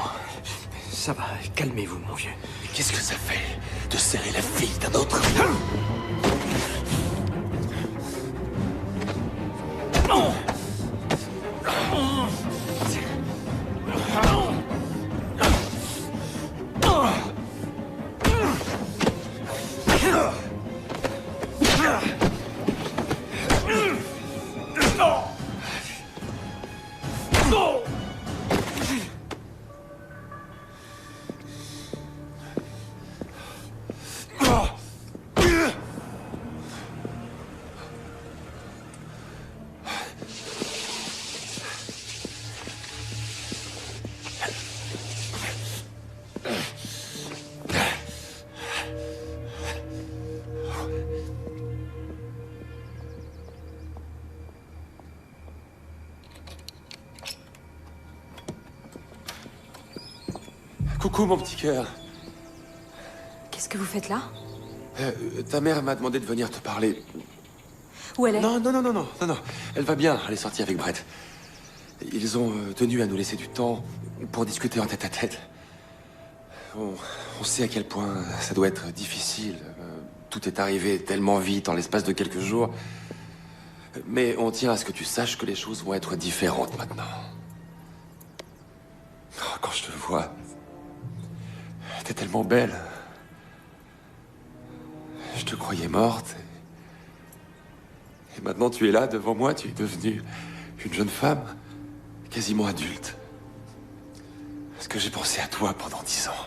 Ça va, calmez-vous, mon vieux. Qu'est-ce que ça fait de serrer la fille d'un autre? Coucou, mon petit cœur. Qu'est-ce que vous faites là? Ta mère m'a demandé de venir te parler. Où elle est? Non. Elle va bien, elle est sortie avec Brett. Ils ont tenu à nous laisser du temps pour discuter en tête-à-tête. On sait à quel point ça doit être difficile. Tout est arrivé tellement vite en l'espace de quelques jours. Mais on tient à ce que tu saches que les choses vont être différentes maintenant. Oh, quand je te vois, t'es tellement belle. Je te croyais morte. Et maintenant tu es là devant moi, tu es devenue une jeune femme, quasiment adulte. Est-ce que j'ai pensé à toi pendant 10 ans?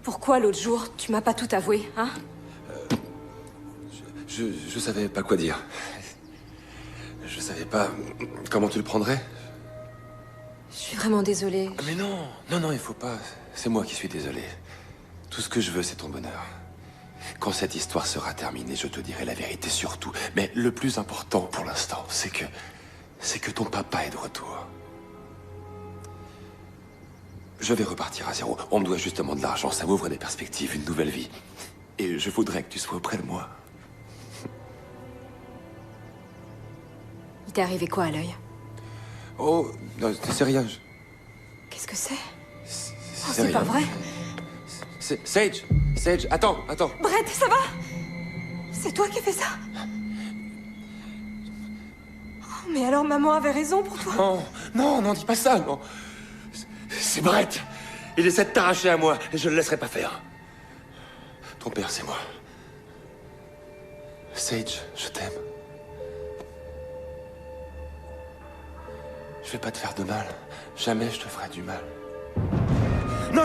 Pourquoi l'autre jour, tu m'as pas tout avoué, hein? Je savais pas quoi dire. Je savais pas comment tu le prendrais. Je suis vraiment désolée. Mais non, non, il faut pas. C'est moi qui suis désolé. Tout ce que je veux, c'est ton bonheur. Quand cette histoire sera terminée, je te dirai la vérité surtout. Mais le plus important pour l'instant, c'est que ton papa est de retour. Je vais repartir à zéro. On me doit justement de l'argent, ça m'ouvre des perspectives, une nouvelle vie. Et je voudrais que tu sois auprès de moi. Il t'est arrivé quoi à l'œil? Oh, non, c'est rien. Qu'est-ce que c'est? Oh, C'est c'est pas vrai. Sage, attends. Brett, ça va? C'est toi qui as fait ça? Oh, mais alors maman avait raison pour toi? Non, dis pas ça, non. C'est Brett. Il essaie de t'arracher à moi, et je le laisserai pas faire. Ton père, c'est moi. Sage, je t'aime. Je vais pas te faire de mal. Jamais je te ferai du mal. Non.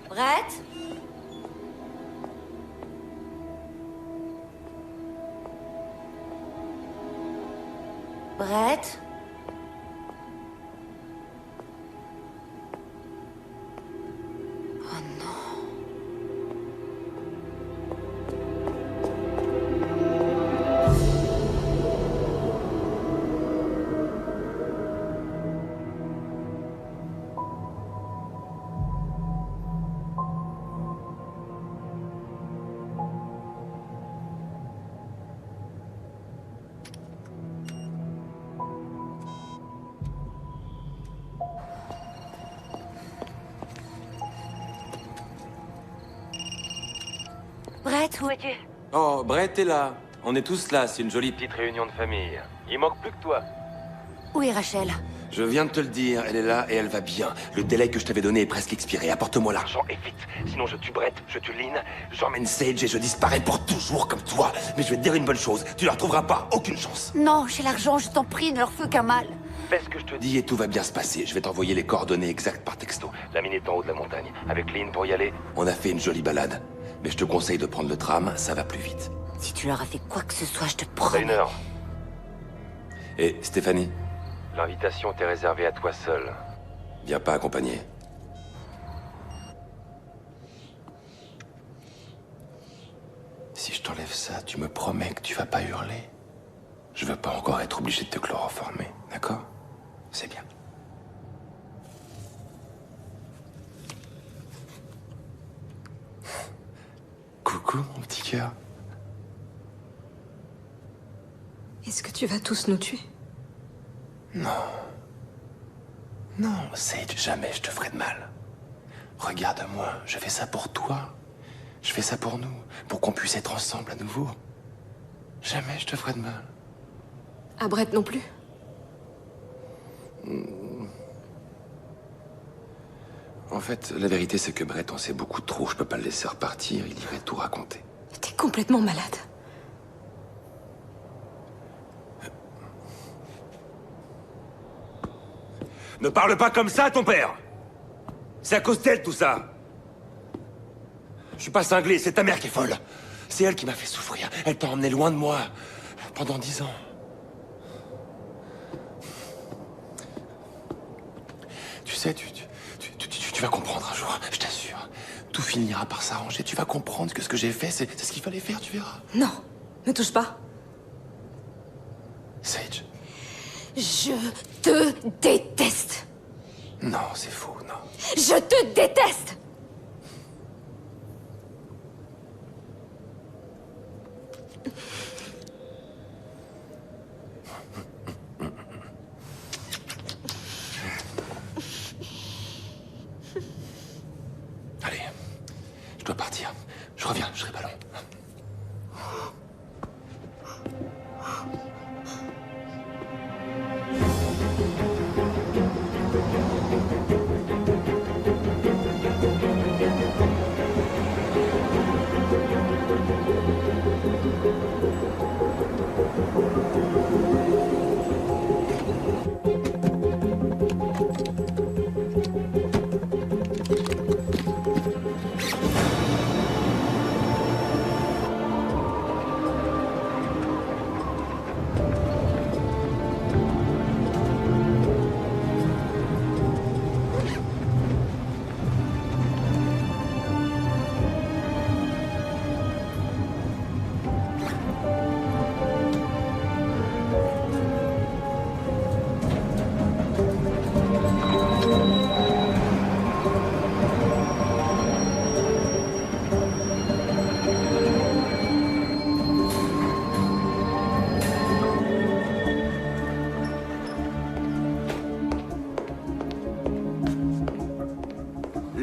Brett? Brett? Oh non. Brett, où es-tu? Oh, Brett est là. On est tous là, c'est une jolie petite réunion de famille. Il manque plus que toi. Où est Rachel? Je viens de te le dire, elle est là et elle va bien. Le délai que je t'avais donné est presque expiré. Apporte-moi l'argent et vite. Sinon je tue Brett, je tue Lynn, j'emmène Sage et je disparais pour toujours comme toi. Mais je vais te dire une bonne chose, tu leur trouveras pas aucune chance. Non, j'ai l'argent, je t'en prie, ne leur fais qu'un mal. Fais ce que je te dis et tout va bien se passer. Je vais t'envoyer les coordonnées exactes par texto. La mine est en haut de la montagne. Avec Lynn pour y aller, on a fait une jolie balade. Mais je te conseille de prendre le tram, ça va plus vite. Si tu leur as fait quoi que ce soit, je te T'as promets. 1 heure. Et Stéphanie, l'invitation t'est réservée à toi seule. Viens pas accompagner. Si je t'enlève ça, tu me promets que tu vas pas hurler. Je veux pas encore être obligé de te chloroformer, d'accord? C'est bien. Coucou, mon petit cœur. Est-ce que tu vas tous nous tuer? Non. Non, Sage, jamais je te ferai de mal. Regarde-moi, je fais ça pour toi. Je fais ça pour nous, pour qu'on puisse être ensemble à nouveau. Jamais je te ferai de mal. À Brett non plus? En fait, la vérité, c'est que Brett en sait beaucoup trop. Je peux pas le laisser repartir, il irait tout raconter. T'es complètement malade. Ne parle pas comme ça à ton père! C'est à cause d'elle tout ça! Je suis pas cinglé, c'est ta mère qui est folle! C'est elle qui m'a fait souffrir. Elle t'a emmené loin de moi. Pendant 10 ans. Tu sais, tu vas comprendre un jour, je t'assure. Tout finira par s'arranger. Tu vas comprendre que ce que j'ai fait, c'est ce qu'il fallait faire, tu verras. Non, ne touche pas. Sage. Je te déteste. Non, c'est faux, non. Je te déteste. Allez, je dois partir. Je reviens, je serai pas long.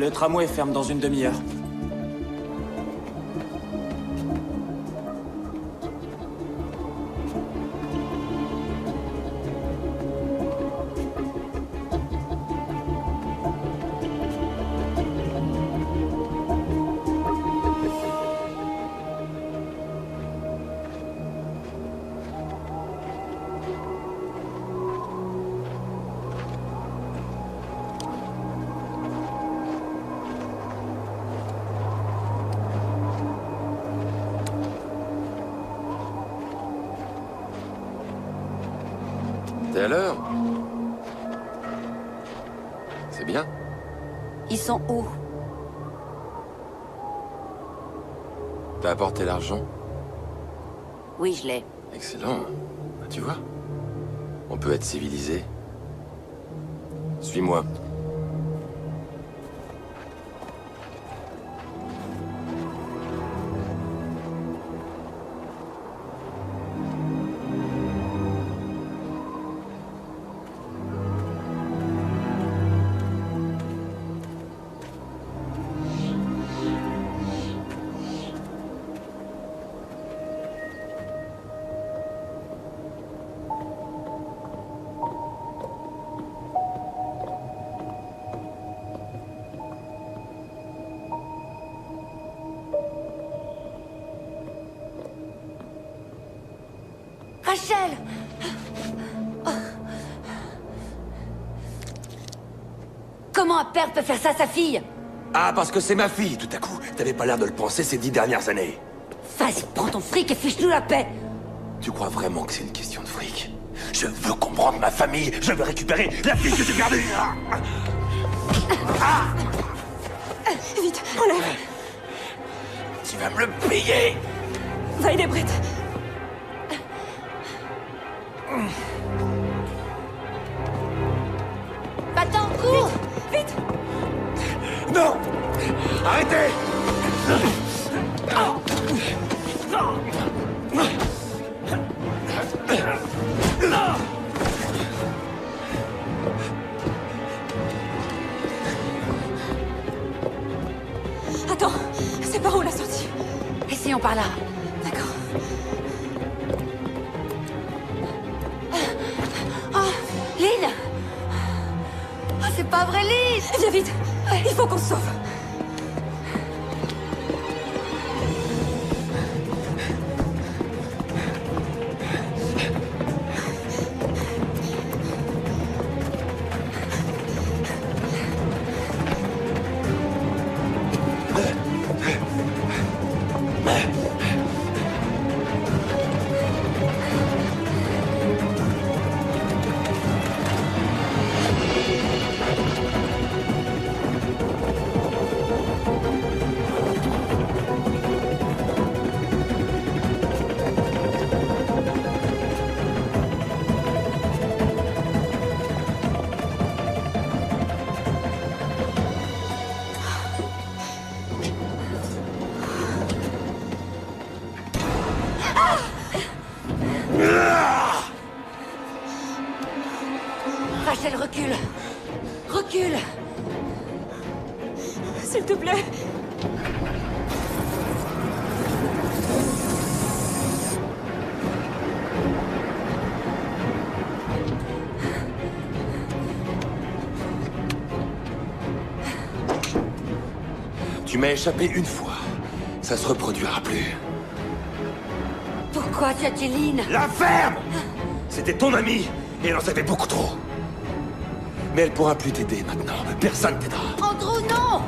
Le tramway ferme dans une demi-heure. T'es à l'heure? C'est bien. Ils sont où? T'as apporté l'argent? Oui, je l'ai. Excellent. Tu vois? On peut être civilisé. Suis-moi. Rachel! Comment un père peut faire ça à sa fille? Ah, parce que c'est ma fille, tout à coup. T'avais pas l'air de le penser ces 10 dernières années. Vas-y, prends ton fric et fiche-nous la paix! Tu crois vraiment que c'est une question de fric? Je veux comprendre ma famille. Je veux récupérer la fille que j'ai gardée. Vite, enlève. Tu vas me le payer. Va aider Brett. Va-t'en, cours! Vite! Non! Arrêtez! Attends, c'est par où la sortie? Essayons par là. D'accord. Oh, Lynn! Oh, c'est pas vrai, Lynn! Viens vite! Il faut qu'on se sauve! Rachel, recule! Recule! S'il te plaît! Tu m'as échappé une fois. Ça se reproduira plus. Pourquoi tu as tué Lynn? La ferme! C'était ton amie, et elle en savait beaucoup trop. Mais elle pourra plus t'aider maintenant. Personne t'aidera. Andrew, non!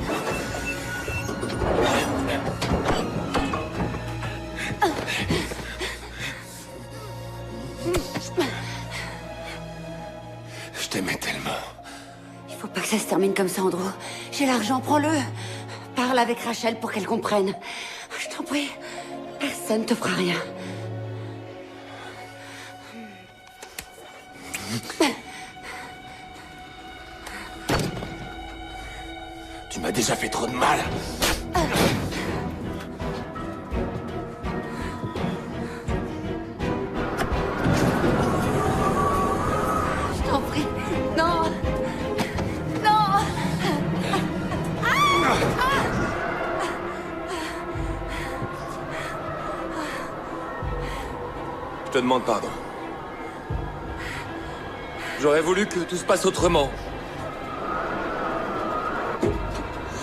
Je t'aimais tellement. Il faut pas que ça se termine comme ça, Andrew. J'ai l'argent, prends-le. Parle avec Rachel pour qu'elle comprenne. Je t'en prie. Personne te fera rien. Tu m'as déjà fait trop de mal. Je t'en prie. Non! Non! Ah! te demande pardon. J'aurais voulu que tout se passe autrement.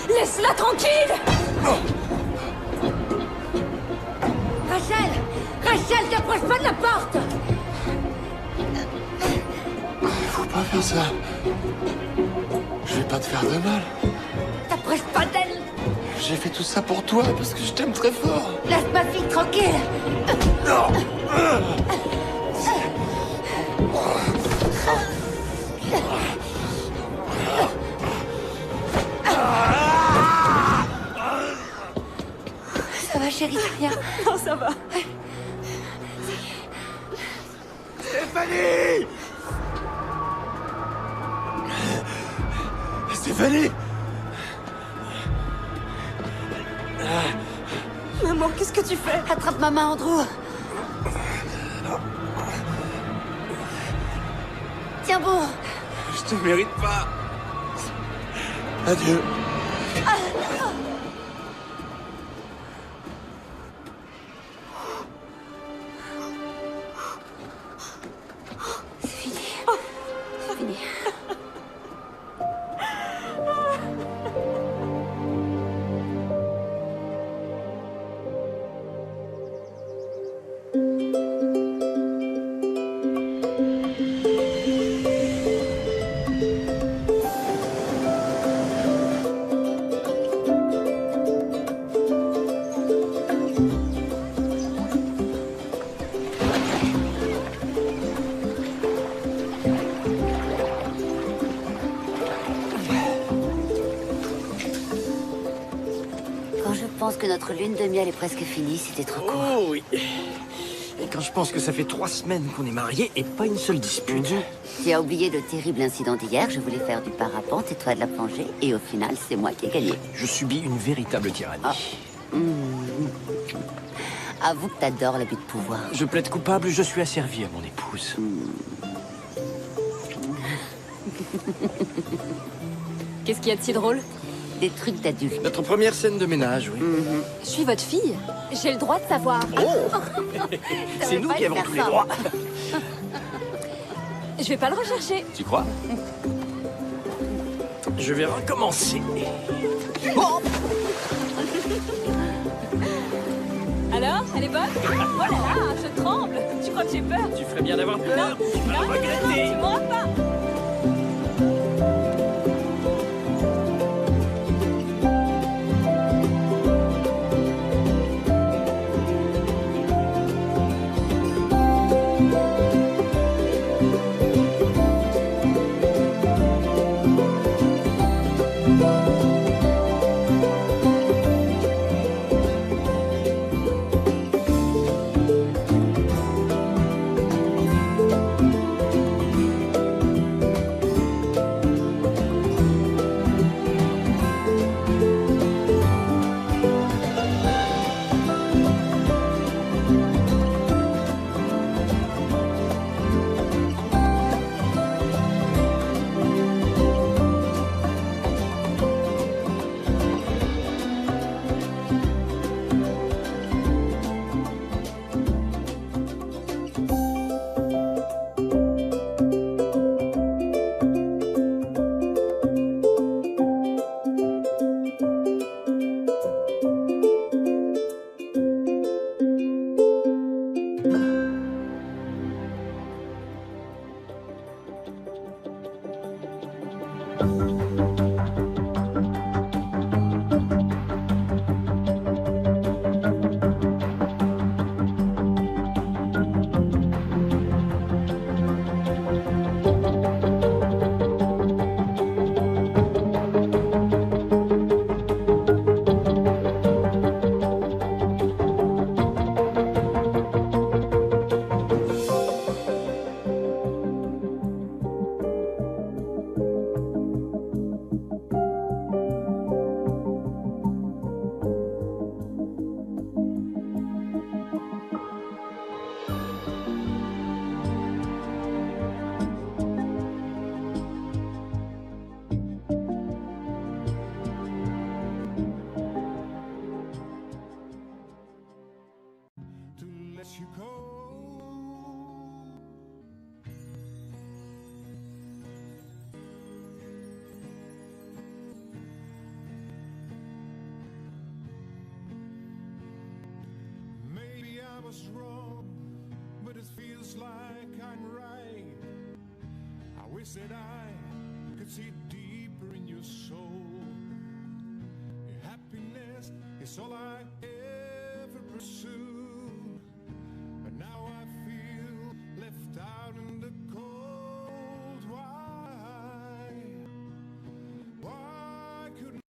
Laisse-la tranquille! Rachel! Rachel, t'approches pas de la porte! Faut pas faire ça. Je vais pas te faire de mal. T'approches pas d'elle! J'ai fait tout ça pour toi parce que je t'aime très fort. Laisse ma fille tranquille! Non. Ça va, chérie, t'as rien? Non, ça va. Stéphanie! Stéphanie! Maman, qu'est-ce que tu fais? Attrape ma main, Andrew! Tiens bon! Je te mérite pas. Adieu. C'est fini. C'est fini. Quand je pense que notre lune de miel est presque finie, c'était trop court. Oh oui. Et quand je pense que ça fait 3 semaines qu'on est mariés et pas une seule dispute. Tu as oublié le terrible incident d'hier. Je voulais faire du parapente et toi de la plongée. Et au final, c'est moi qui ai gagné. Je subis une véritable tyrannie. Avoue que t'adores l'abus de pouvoir. Je plaide coupable, je suis asservi à mon épouse. Qu'est-ce qu'il y a de si drôle? Des trucs d'adultes. Notre première scène de ménage, oui. Je suis votre fille. J'ai le droit de savoir. Oh C'est nous qui avons tous les droits. Je vais pas le rechercher. Tu crois? Je vais recommencer. Oh Alors, elle est bonne? Oh là là, je tremble. Tu crois que j'ai peur? Tu ferais bien d'avoir peur. Tu vas le regretter. Tu m'auras pas. let you go. was wrong, but it feels like I'm right. I wish that I could see deeper in your soul. Your happiness is all I ever pursue, but now I feel left out in the cold. Why couldn't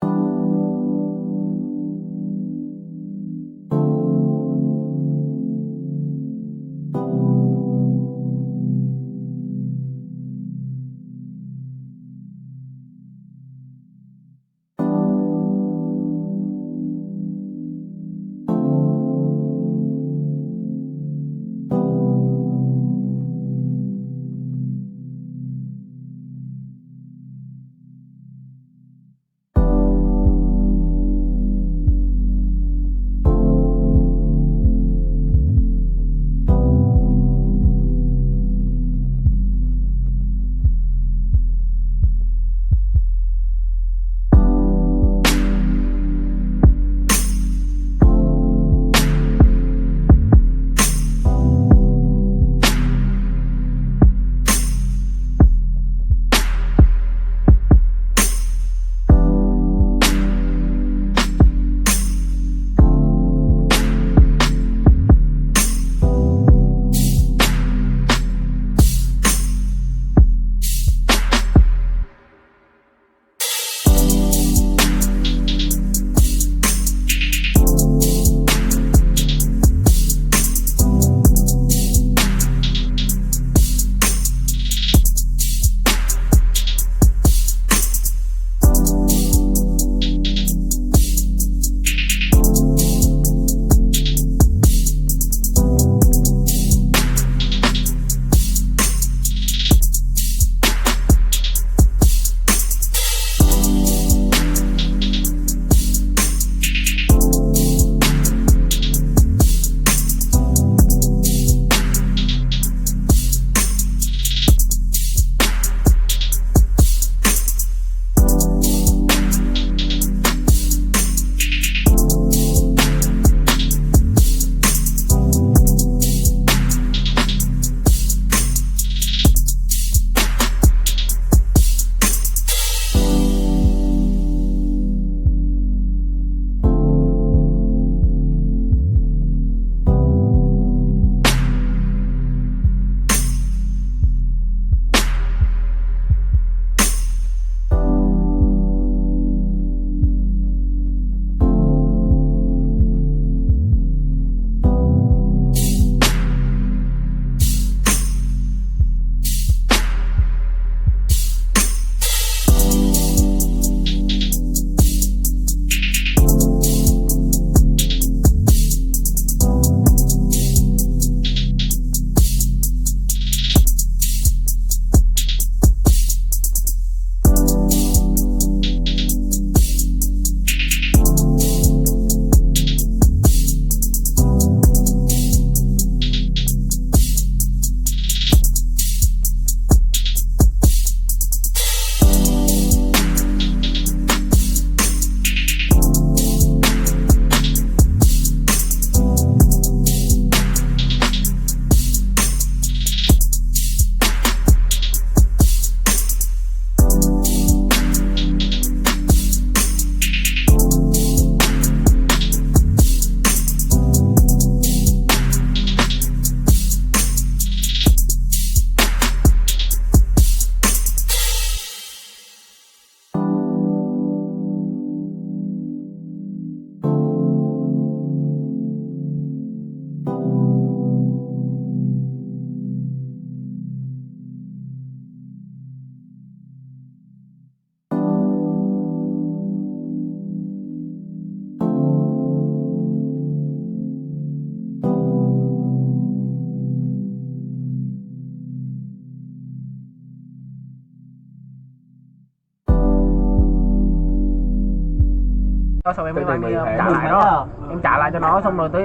Xong em mới mang đi trả lại đó. Em trả lại cho nó xong rồi tới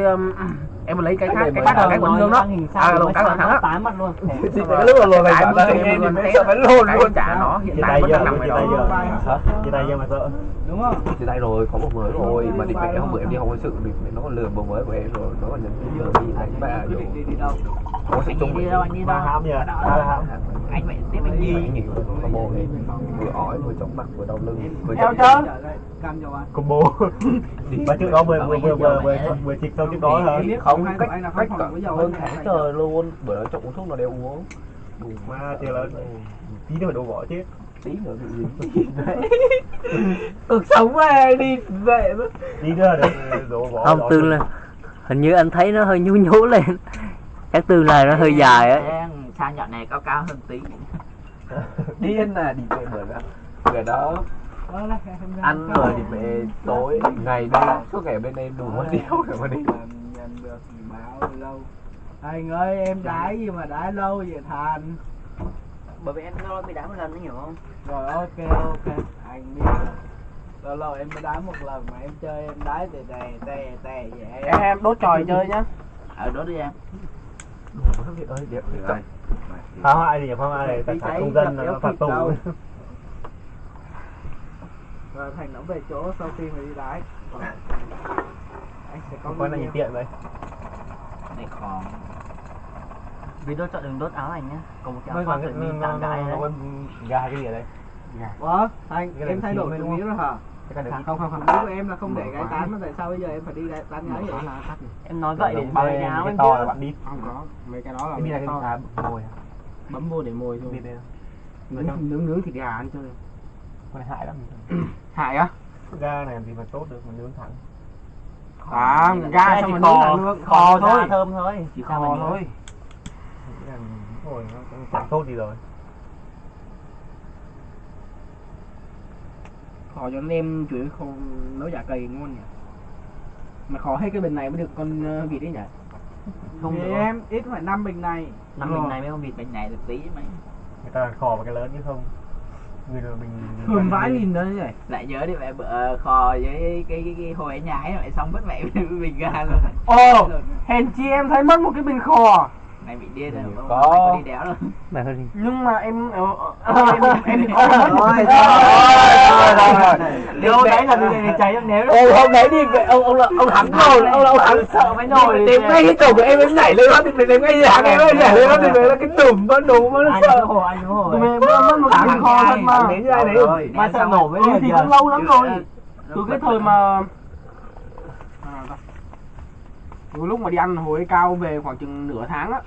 em lấy cái khác là cái quần hương đó. Lộn cái là thắng á. tái mất luôn. Thì cái lúc mà lùi lại bảo em sợ phải lùn luôn trả nó hiện tại vẫn đang nằm ở đó. Chia tay giờ mà sợ. Đúng không? Chia tay rồi, có một mới rồi mà định mẹ hôm bữa em đi học quân sự định mẹ nó còn lừa bồ mới của em rồi, nó còn nhắn tin giờ đi đánh ba rồi. Đi đâu? Có sẽ chung đi đâu anh đi đâu? Hám giờ. Anh phải tiếp anh gì? Anh nghỉ có bồ em vừa ói vừa chóng mặt vừa đau lưng vừa Eo trơn. combo. Và trước đó vừa chích xong trước đó hả? Không, cách hơn tháng trời luôn. Bữa đó trộn uống thuốc nó đều uống. Đủ ma thì là tí nữa đồ vỏ chết. Tí nữa bị gì? Cuộc sống mà đi vậy mà. Tí nữa đồ vỏ. Không, tương là hình như anh thấy nó hơi nhú nhú lên. Chắc tương là nó hơi dài á. Sang nhọn này cao hơn tí. Điên à, đi về bữa đó ăn rồi thì mẹ tối ngày đây suốt ngày bên em đủ mất điếu rồi mà đi. Nhận được thì báo lâu. Anh ơi em đái gì mà đái lâu vậy Thành? Bởi vì em lâu bị đá một lần, nó hiểu không? Rồi ok anh biết rồi. Lâu lâu em mới đái một lần mà em chơi em đái tè vậy. Em đốt tròi chơi nhá. Đốt đi em. Ơi đẹp rồi. Phá hoại gì phá hoại này, tất cả công dân nó phạt tù. Rồi Thành nó về chỗ sau khi mà đi đái. Anh sẽ có con này nhìn tiện vậy. Này còn Vì đốt chọn đừng đốt áo anh nhá. Còn một cái áo khoác mình tạm đại đấy. Gà cái gì ở đây? Ủa, Thành em thay đổi chủ ý rồi hả? Không, ý của em là không để gái tán mà tại sao bây giờ em phải đi tán gái vậy? Em nói vậy để bao cái áo anh to là bạn đi. Không có, mấy cái đó là cái to. mồi. Bấm vô để mồi thôi. Nướng thịt gà ăn chơi. Con này hại lắm. Hại á? Ga này làm gì mà tốt được mà nướng thẳng. Ga xong rồi nướng kho thôi. Thơm thôi. Chỉ kho thôi. Rồi nó chẳng tốt gì rồi. Kho cho nem chuối không nấu chả cầy ngon nhỉ. Mà kho hết cái bình này mới được con vịt đấy nhỉ? Không thì được. Em ít phải 5 bình này. 5 bình này mới không vịt, bình này được tí chứ mấy. Người ta kho vào cái lớn chứ không. Người rồi mình Hương vãi nhìn đó như vậy. Lại nhớ đi mẹ bữa kho với cái hồi ở nhà ấy mẹ xong mất mẹ bình ga luôn. Ồ, hèn chi em thấy mất một cái bình kho. Này bị điên rồi, có đi đéo rồi. Nhưng mà em rồi. đâu đấy là bị cháy trong nếu. Hôm đấy đi ông thắng rồi, ông thắng sợ mấy nồi. Tìm ngay cái cổng của em nhảy lên đó thì tìm ngay nhà em nhảy lên đó thì là cái tủm nó đủ nó sợ. Anh hồ. Tụi mình mất một cái bình kho thật mà. Đến như này đấy. Mà sao nổ với thì cũng lâu lắm rồi. Từ cái thời mà từ lúc mà đi ăn hồi cao về khoảng chừng nửa tháng á